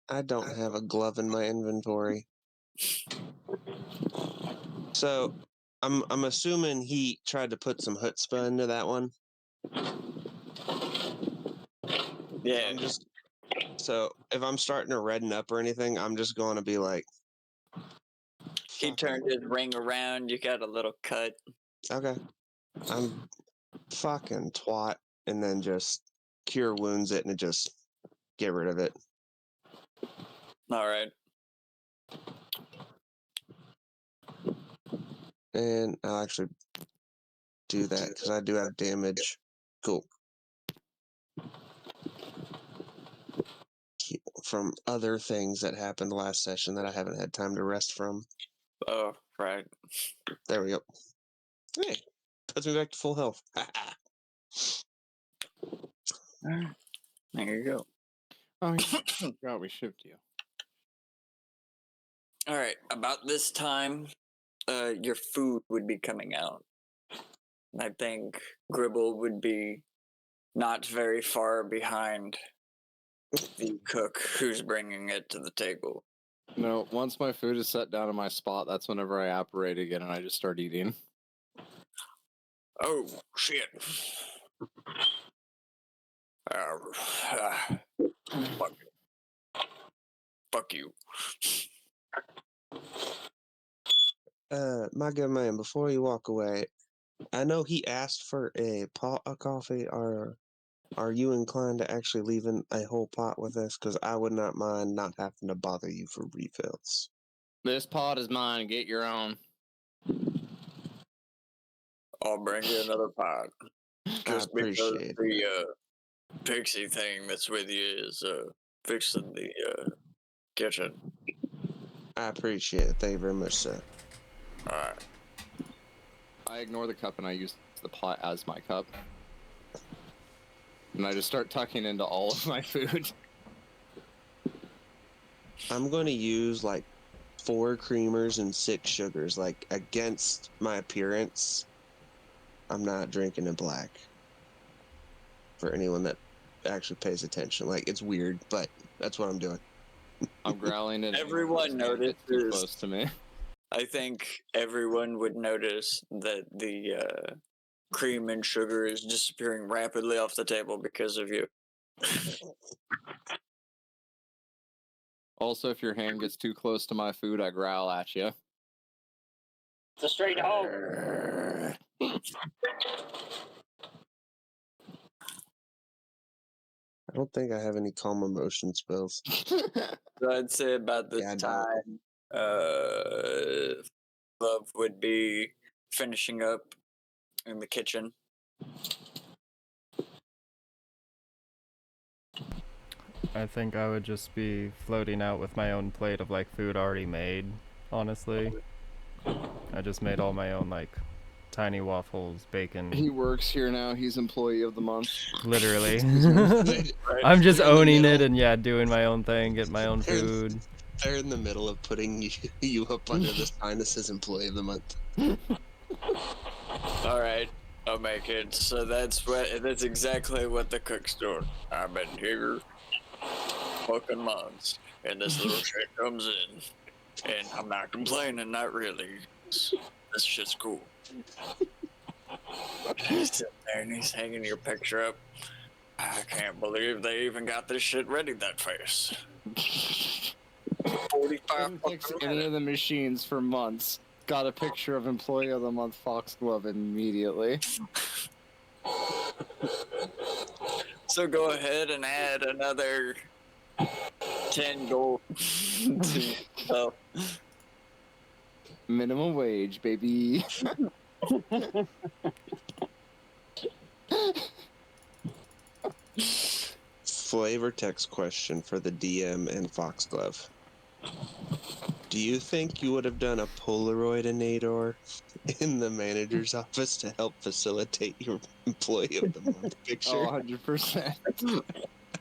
I don't have a glove in my inventory. So I'm assuming he tried to put some chutzpah into that one. Yeah. I'm just so if I'm starting to redden up or anything, I'm just going to be like, He fucking, turned his ring around. You got a little cut. okay, I'm fucking twat, and then just cure wounds it and just get rid of it. All right. And I'll actually do that because I do have damage. Cool. From other things that happened last session that I haven't had time to rest from. Oh, right. There we go. Hey, puts me back to full health. There you go. Oh, yeah. I forgot we shipped you. All right. About this time, your food would be coming out. I think Gribble would be not very far behind the cook who's bringing it to the table. No, once my food is set down in my spot, that's whenever I operate again and I just start eating. Oh, shit. Fuck. Fuck you. My good man, before you walk away, I know he asked for a pot of coffee or Are you inclined to actually leaving a whole pot with us? Because I would not mind not having to bother you for refills. This pot is mine. Get your own. I'll bring you another pot. I Just because appreciate the it. pixie thing that's with you is fixing the kitchen. I appreciate it. Thank you very much, sir. All right. I ignore the cup and I use the pot as my cup. And I just start tucking into all of my food. I'm going to use like 4 creamers and 6 sugars. Like, against my appearance, I'm not drinking in black. For anyone that actually pays attention. Like, it's weird, but that's what I'm doing. I'm growling at Everyone anyone who's getting a bit too notices. close to me. I think everyone would notice that the cream and sugar is disappearing rapidly off the table because of you. Also, if your hand gets too close to my food, I growl at you. It's a straight home. I don't think I have any calm emotion spells. So I'd say about this Yeah, I time, Love would be finishing up in the kitchen. I think I would just be floating out with my own plate of like food already made, honestly. I just made all my own like tiny waffles, bacon. He works here now. He's employee of the month. Literally. Right? I'm just They're in the owning it middle. and yeah, doing my own thing, getting my own They're in- food. They're in the middle of putting you up under the sign that says employee of the month. All right, I'll make it. So that's exactly what the cook's doing. I've been here fucking months, and this little shit comes in, and I'm not complaining, not really. This shit's cool. He's sitting there and he's hanging your picture up. I can't believe they even got this shit ready that fast. 45 Didn't fix fucking any minutes. of the machines for months. Got a picture of employee of the month Foxglove immediately. So go ahead and add another 10 gold to yourself. Minimum wage, baby. Flavor text question for the DM and Foxglove. Do you think you would have done a Polaroidinator in the manager's office to help facilitate your employee of the month picture? Oh, 100%.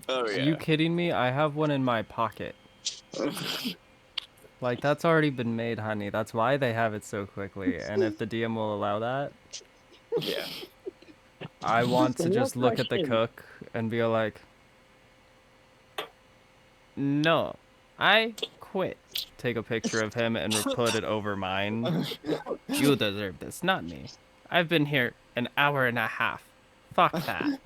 Oh Are yeah. you kidding me? I have one in my pocket. Like, that's already been made, honey. That's why they have it so quickly. And if the DM will allow that, Yeah. I want to No just look at the question. cook and be like, no, I quit. Take a picture of him and put it over mine. You deserve this, not me. I've been here an hour and a half. Fuck that.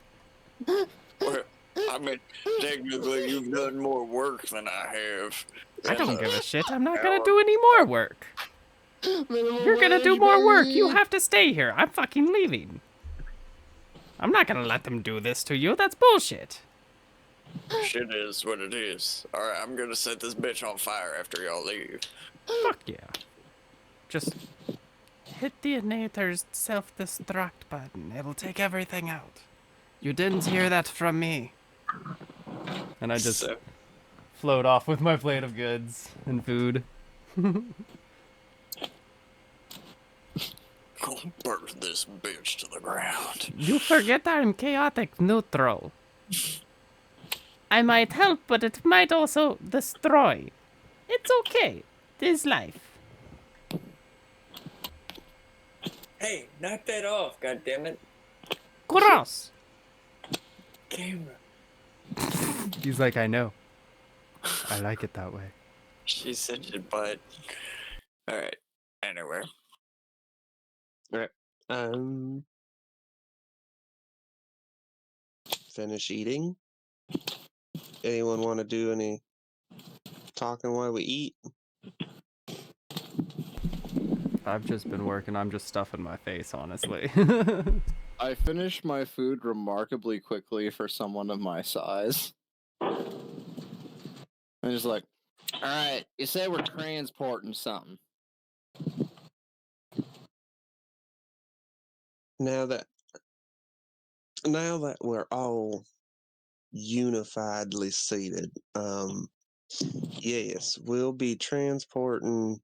Well, I mean, technically, you've done more work than I have. I don't And, give a shit. I'm not gonna hour. do any more work. Minimum You're gonna do wage, more work. You baby. have to stay here. I'm fucking leaving. I'm not gonna let them do this to you. That's bullshit. Shit is what it is. Alright, I'm gonna set this bitch on fire after y'all leave. Fuck yeah. Just hit the innator's self-destruct button. It'll take everything out. You didn't hear that from me. And I just So, float off with my plate of goods and food. go burn this bitch to the ground. You forget I'm chaotic neutral. I might help, but it might also destroy. It's okay. This life. Hey, knock that off, goddammit. Gross. Camera. He's like, I know. I like it that way. She's such a butt. Alright, anyway. Finish eating. Anyone want to do any talking while we eat? I've just been working. I'm just stuffing my face, honestly. I finish my food remarkably quickly for someone of my size. I'm just like, all right, you say we're transporting something. Now that we're all unifiedly seated, yes, we'll be transporting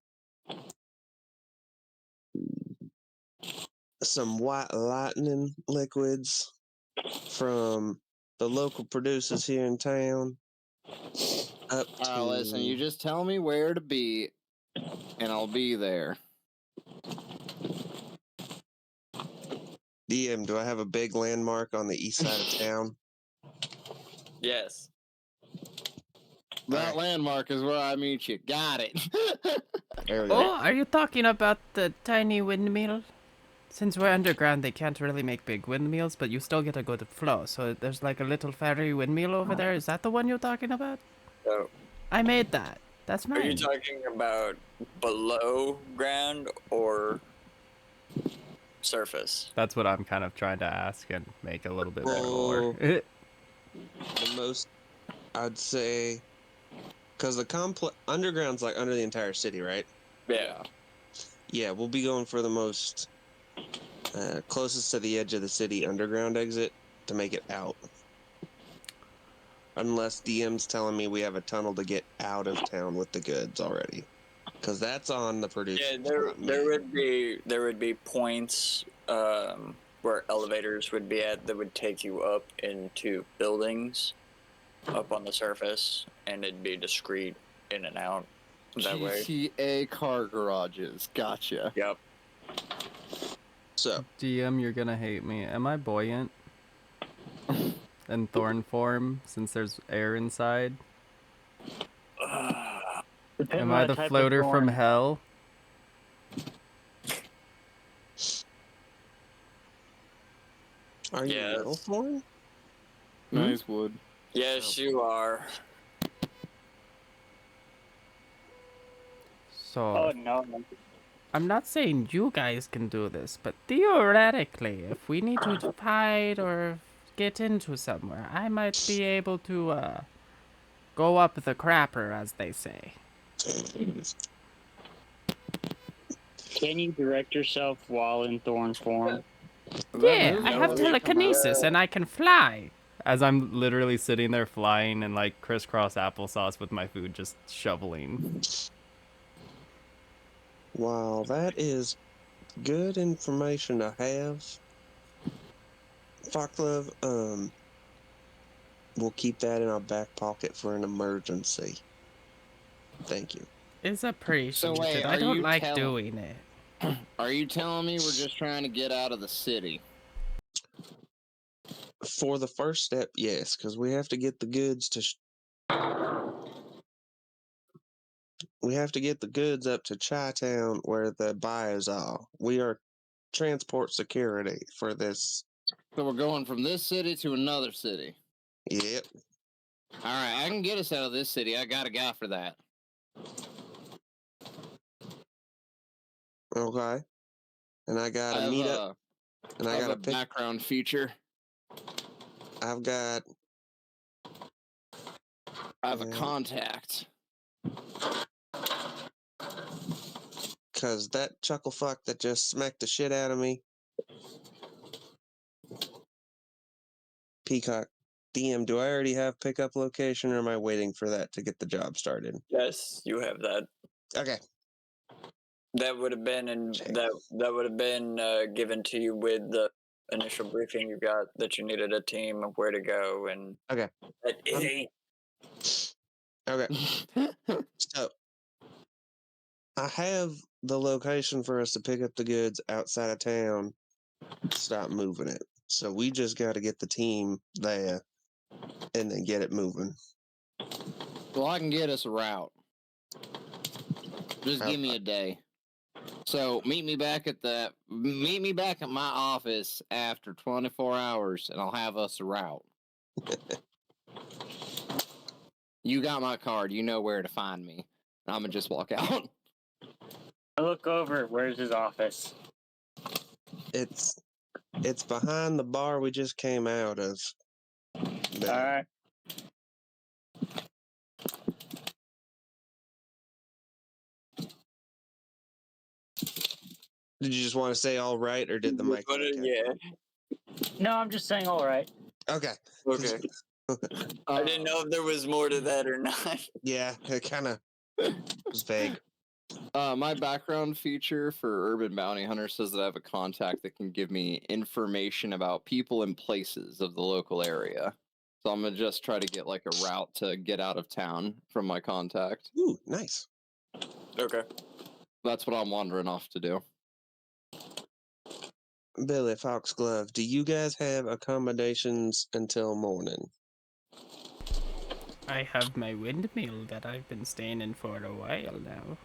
some white lightning liquids from the local producers here in town up All right, listen, you to just tell me where to be, and I'll be there. DM. Do I have a big landmark on the east side of town? Yes. That Alright. landmark is where I meet you. Got it. There we go. Oh, are you talking about the tiny windmill? Since we're underground, they can't really make big windmills, but you still get a good flow. So there's like a little fairy windmill over there. Is that the one you're talking about? So, I made that. That's are you mine. talking about below ground or surface? That's what I'm kind of trying to ask and make a little bit more lore. The most, I'd say, because the underground's like under the entire city, right? Yeah. Yeah, we'll be going for the most closest to the edge of the city underground exit to make it out. Unless DM's telling me we have a tunnel to get out of town with the goods already, because that's on the producer. Yeah, there would be points where elevators would be at that would take you up into buildings up on the surface, and it'd be discreet in and out that way. GTA car garages. Gotcha. Yep. So DM, you're gonna hate me. Am I buoyant? In thorn form, since there's air inside? Depending Am on I the type of floater from thorn. hell? are you Yes. metal form? Nice wood. Yes, you are. So, Oh no. I'm not saying you guys can do this, but theoretically, if we need to fight or get into somewhere, I might be able to go up the crapper, as they say. Can you direct yourself while in thorn form? Yeah, I have Ability to come out. telekinesis and I can fly. as I'm literally sitting there flying and like crisscross applesauce with my food just shoveling. Wow, that is good information to have. Foxglove, we'll keep that in our back pocket for an emergency. Thank you. It's So appreciated. wait, I are don't you like doing it. Are you telling me we're just trying to get out of the city? For the first step, yes, because we have to get the goods we have to get the goods up to Chi-Town where the buyers are. We are transport security for this. So we're going from this city to another city. Yep. All right, I can get us out of this city. I got a guy for that. Okay. And I got a meetup. And I I have got a to pick. background feature. I've got. I have a contact. Because that chuckle fuck that just smacked the shit out of me. Peacock. DM, do I already have pickup location or am I waiting for that to get the job started? Yes, you have that. Okay. That would have been Check. that would have been given to you with the initial briefing you got that you needed a team of where to go and Okay. that it ain't. Okay. So I have the location for us to pick up the goods outside of town. Stop moving it. So we just got to get the team there and then get it moving. Well, I can get us a route. Just give me a day. So meet me back at my office after 24 hours, and I'll have us a route. You got my card. You know where to find me. I'm gonna just walk out. I look over. Where's his office? It's It's behind the bar we just came out of. Bill. All right. Did you just want to say all right, or did the mic? But, okay? yeah. No, I'm just saying all right. Okay. Okay. I didn't know if there was more to that or not. Yeah, it kind of was vague. My background feature for Urban Bounty Hunter says that I have a contact that can give me information about people and places of the local area. So I'm gonna just try to get like a route to get out of town from my contact. Ooh, nice. Okay. That's what I'm wandering off to do. Billy Foxglove, do you guys have accommodations until morning? I have my windmill that I've been staying in for a while now.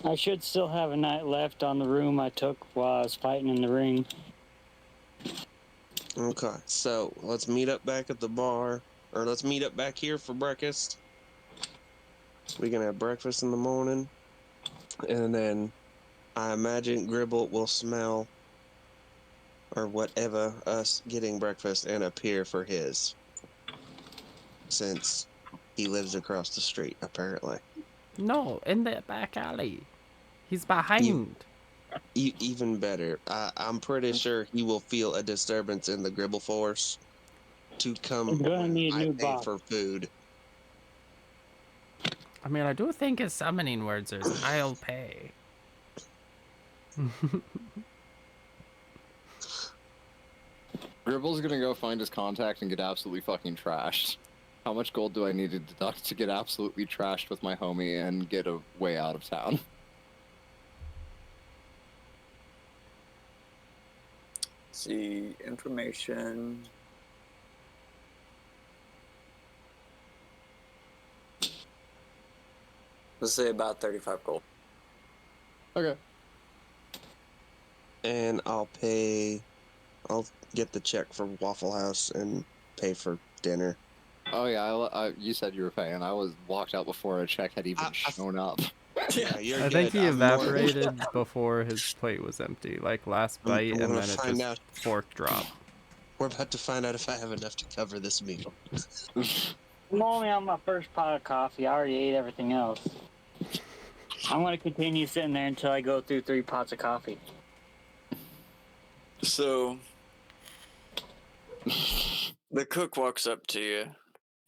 I should still have a night left on the room I took while I was fighting in the ring. Okay, so let's meet up back at the bar, or let's meet up back here for breakfast. We can have breakfast in the morning, and then I imagine Gribble will smell or whatever us getting breakfast and appear for his, since he lives across the street apparently. No, in the back alley. He's behind. Even better, I'm pretty sure he will feel a disturbance in the Gribble force to come I'm gonna when need a I new pay box. for food. I mean, I do think his summoning words are "I'll pay." Gribble's gonna go find his contact and get absolutely fucking trashed. How much gold do I need to deduct to get absolutely trashed with my homie and get a way out of town? See, information. Let's say about 35 gold. Okay. And I'll get the check from Waffle House and pay for dinner. Oh yeah, you said you were paying. I was walked out before a check had even shown up. Yeah, you're I good. think he I'm more- evaporated before his plate was empty, like last I'm bite, and gonna then it find just out. fork drop. We're about to find out if I have enough to cover this meal. I'm only on my first pot of coffee. I already ate everything else. I'm gonna continue sitting there until I go through 3 pots of coffee. So, the cook walks up to you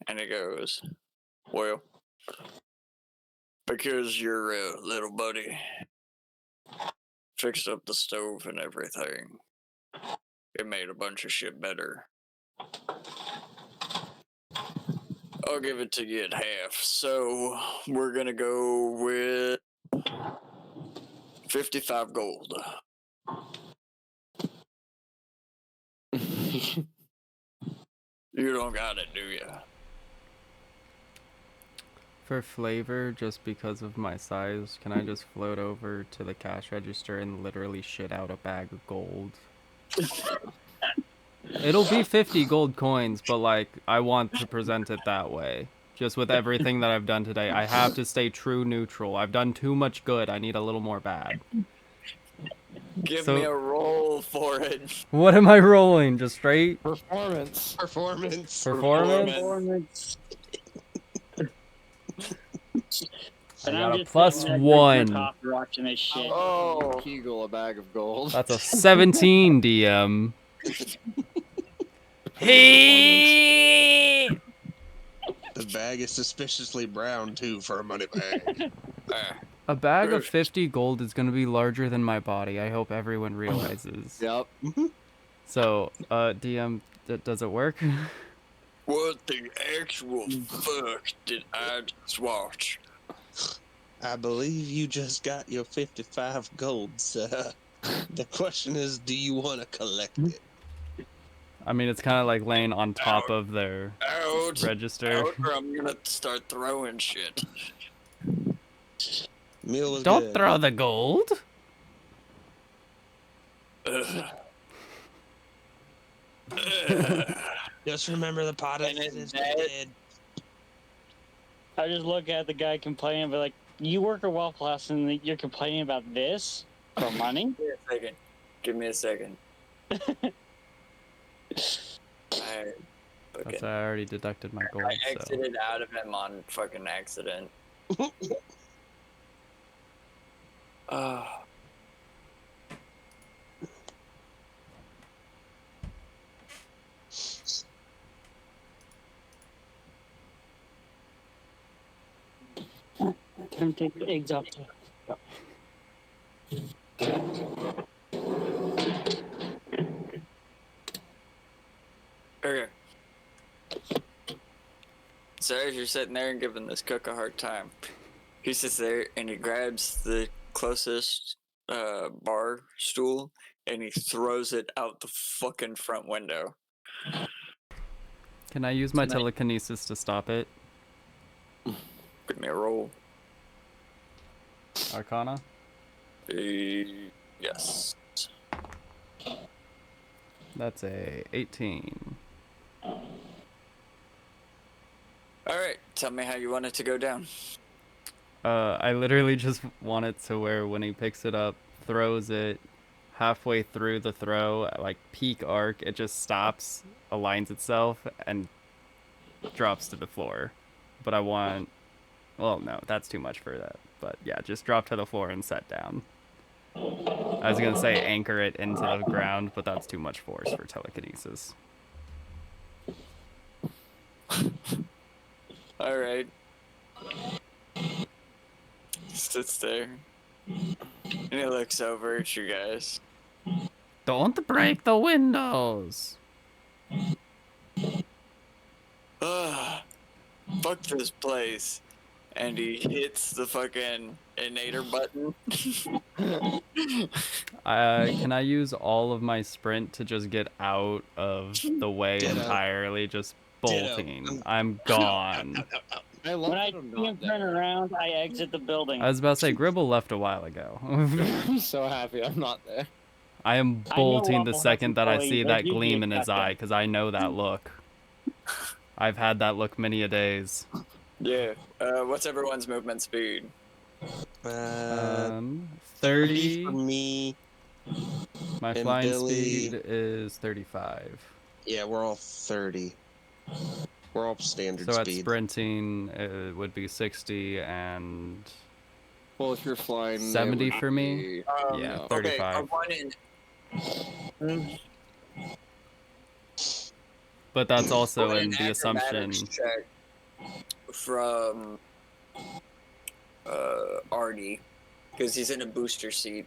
and he goes, "Well, because your little buddy fixed up the stove and everything, it made a bunch of shit better. I'll give it to you at half. So, we're gonna go with 55 gold." You don't got it, do you? For flavor, just because of my size, can I just float over to the cash register and literally shit out a bag of gold? It'll be 50 gold coins, but like, I want to present it that way. Just with everything that I've done today, I have to stay true neutral. I've done too much good. I need a little more bad. Give me a roll for it. What am I rolling? Just straight Performance. Performance. performance? I And got I'm a just plus sitting there drinking 1. coffee, watching this shit. Oh, Kegel a bag of gold. That's a 17, DM. Hey! The bag is suspiciously brown too for a money bag. A bag of 50 gold is going to be larger than my body. I hope everyone realizes. Yep. So, DM, does it work? what the actual fuck did I just watch? I believe you just got your 55 gold, sir. The question is, do you want to collect it? I mean, it's kind of like laying on top Ouch. of their Out, register. out, or I'm gonna start throwing shit. Meal was Don't good. throw the gold. Ugh. Just remember the pot of And it it's is dead. dead. I just look at the guy complaining, but like, you work at Waffle House and you're complaining about this for money? Wait a second. Give me a second. I That's I already deducted my gold, so. exited out of him on fucking accident. Can take the eggs off too. Okay. So as you're sitting there and giving this cook a hard time, he sits there and he grabs the closest bar stool and he throws it out the fucking front window. Can I use my telekinesis to stop it? Give me a roll. Arcana? Yes. That's a 18. Alright, tell me how you want it to go down. I literally just want it to where when he picks it up, throws it, halfway through the throw, like peak arc, it just stops, aligns itself, and drops to the floor. But I want... Well, no, that's too much for that. But yeah, just drop to the floor and set down. I was gonna say anchor it into the ground, but that's too much force for telekinesis. Alright. Sits there. And he looks over at you guys. Don't break the windows. Ugh. Fuck this place. And he hits the fucking inator button. Can I use all of my sprint to just get out of the way Ditto. entirely? Just bolting. Ditto. I'm gone. I love When I that I'm see him not turn there. around, I exit the building. I was about to say, Gribble left a while ago. I'm so happy I'm not there. I am I know bolting the Waffle House second that I employees, see they that do gleam get in his shotgun. eye, because I know that look. I've had that look many a days. Yeah. What's everyone's movement speed? 30 30. for me. My and flying Billy- speed is 35. Yeah, we're all 30. We're all standard So at speed. sprinting, it would be 60 and... Well, if you're flying, it 70 would for me? be- Yeah, no. 35. Okay, But that's also an in the assumption... acrobatics check from Artie, because he's in a booster seat.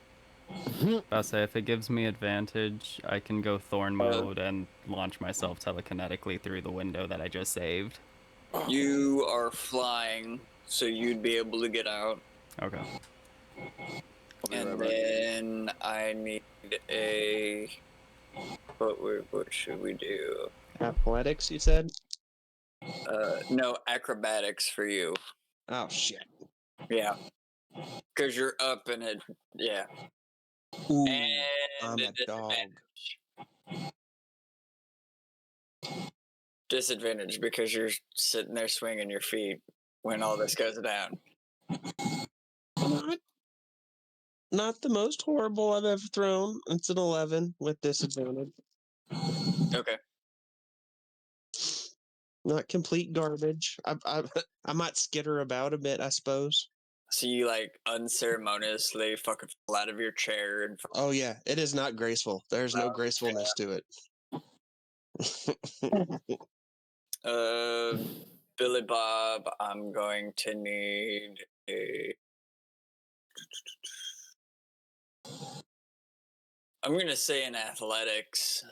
I'll say if it gives me advantage, I can go Thorn mode and launch myself telekinetically through the window that I just saved. You are flying, so you'd be able to get out. Okay. And then I need a... What should we do? Athletics, you said? No, acrobatics for you. Oh, shit. Yeah. Because you're up and it... Yeah. Ooh, And I'm a dog. Disadvantage because you're sitting there swinging your feet when all this goes down. Not the most horrible I've ever thrown. It's an 11 with disadvantage. Okay. Not complete garbage. I might skitter about a bit, I suppose. So you like unceremoniously fucking fall out of your chair and Oh yeah, it is not graceful. There's no gracefulness to it. Billy Bob, I'm going to need a... I'm going to say an athletics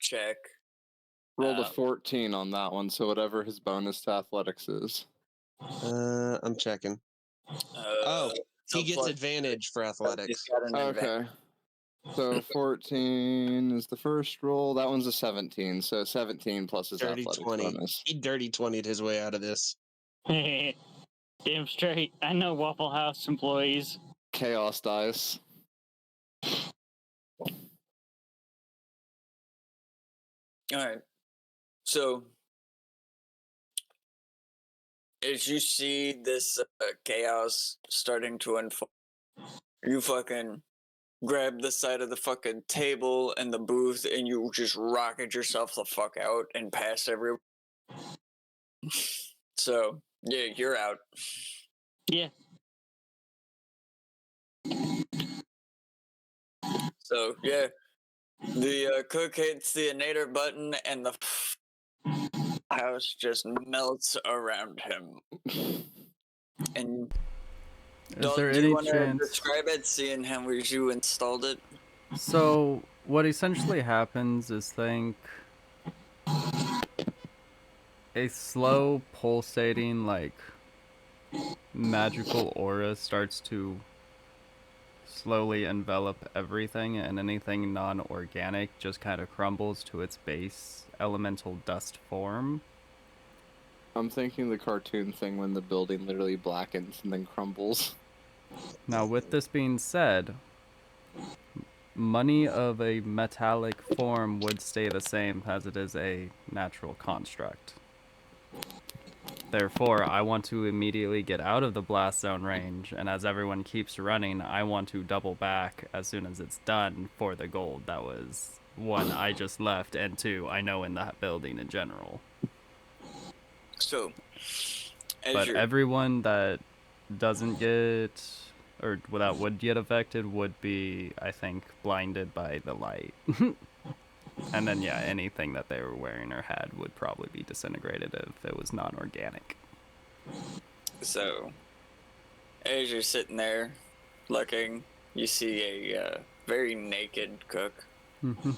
check. Rolled a 14 on that one, so whatever his bonus to athletics is. I'm checking. So He gets plus- advantage for He's athletics. got an advantage. Okay. So 14 is the first roll. That one's a 17. So 17 plus his Dirty athletics 20. bonus. He dirty 20'd his way out of this. Damn straight. I know Waffle House employees. Chaos dice. All right. So, as you see this chaos starting to unfold, you fucking grab the side of the fucking table and the booth, and you just rocket yourself the fuck out and pass everyone. So yeah, you're out. Yeah. So yeah, the cook hits the inator button, and the house just melts around him. And Is Dalton, there do you any want to chance? describe it, seeing how you installed it? So what essentially happens is think a slow pulsating like magical aura starts to slowly envelop everything, and anything non-organic just kind of crumbles to its base elemental dust form. I'm thinking the cartoon thing when the building literally blackens and then crumbles. Now, with this being said, money of a metallic form would stay the same as it is a natural construct. Therefore, I want to immediately get out of the blast zone range, and as everyone keeps running, I want to double back as soon as it's done for the gold. That was one, I just left, and two, I know in that building in general. So, But everyone that doesn't get, or that would get affected, would be, I think, blinded by the light. And then, yeah, anything that they were wearing or had would probably be disintegrated if it was non-organic. So, as you're sitting there looking, you see a very naked cook. Mm-hmm.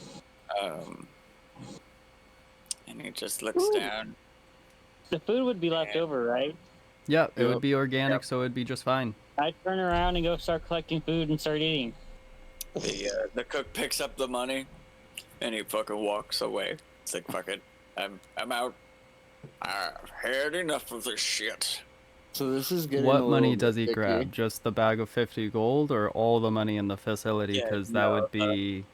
And he just looks Ooh. down. The food would be left over, right? Yeah, it would Yep. be organic, so it'd be just fine. I'd turn around and go start collecting food and start eating. The cook picks up the money, and he fucking walks away. It's like, fuck it, I'm out. I've had enough of this shit. So this is getting What a money little does he nitpicky. grab? Just the bag of 50 gold or all the money in the facility? Yeah, Because that no, would be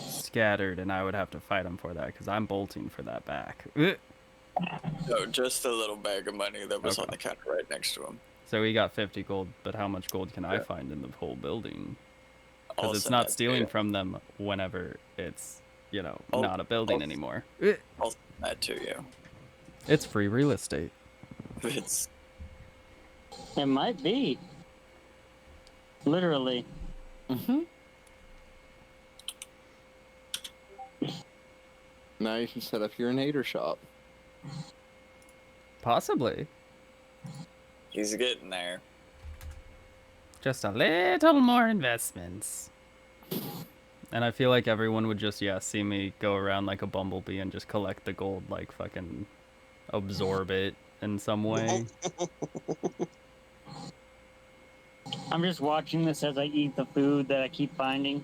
scattered, and I would have to fight him for that, because I'm bolting for that back. No, just a little bag of money that was on Okay. the counter right next to him. So he got 50 gold, but how much gold can I Yeah. find in the whole building? I'll Because it's send not that to stealing you. from them whenever it's, I'll- not a building I'll- anymore. I'll send that to you. It's free real estate. It's It might be. Literally. Mm-hmm. Now you can set up your inator shop. Possibly. he's getting there. Just a little more investments. And I feel like everyone would just, see me go around like a bumblebee and just collect the gold, like fucking absorb it in some way. I'm just watching this as I eat the food that I keep finding.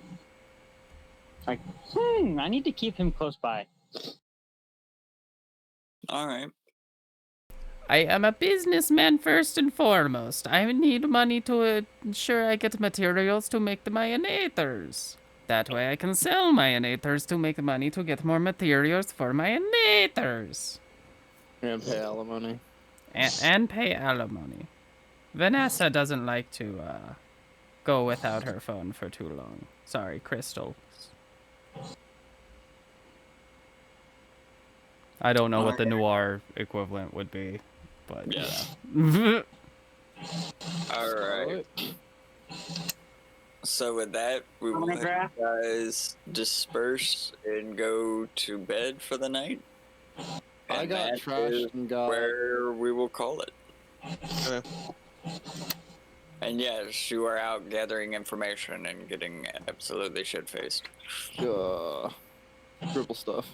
Like, I need to keep him close by. All right. I am a businessman first and foremost. I need money to ensure I get materials to make the mayonnaise. That way I can sell mayonnaise to make money to get more materials for mayonnaise. And pay alimony. And pay alimony. Vanessa doesn't like to go without her phone for too long. Sorry, Crystal. I don't know what the Noir equivalent would be, but Yeah. All right. So with that, we will let Autograph? you guys disperse and go to bed for the night. I And got that is trashed and got. where we will call it. Okay. And yes, you are out gathering information and getting absolutely shit-faced. Dribble stuff.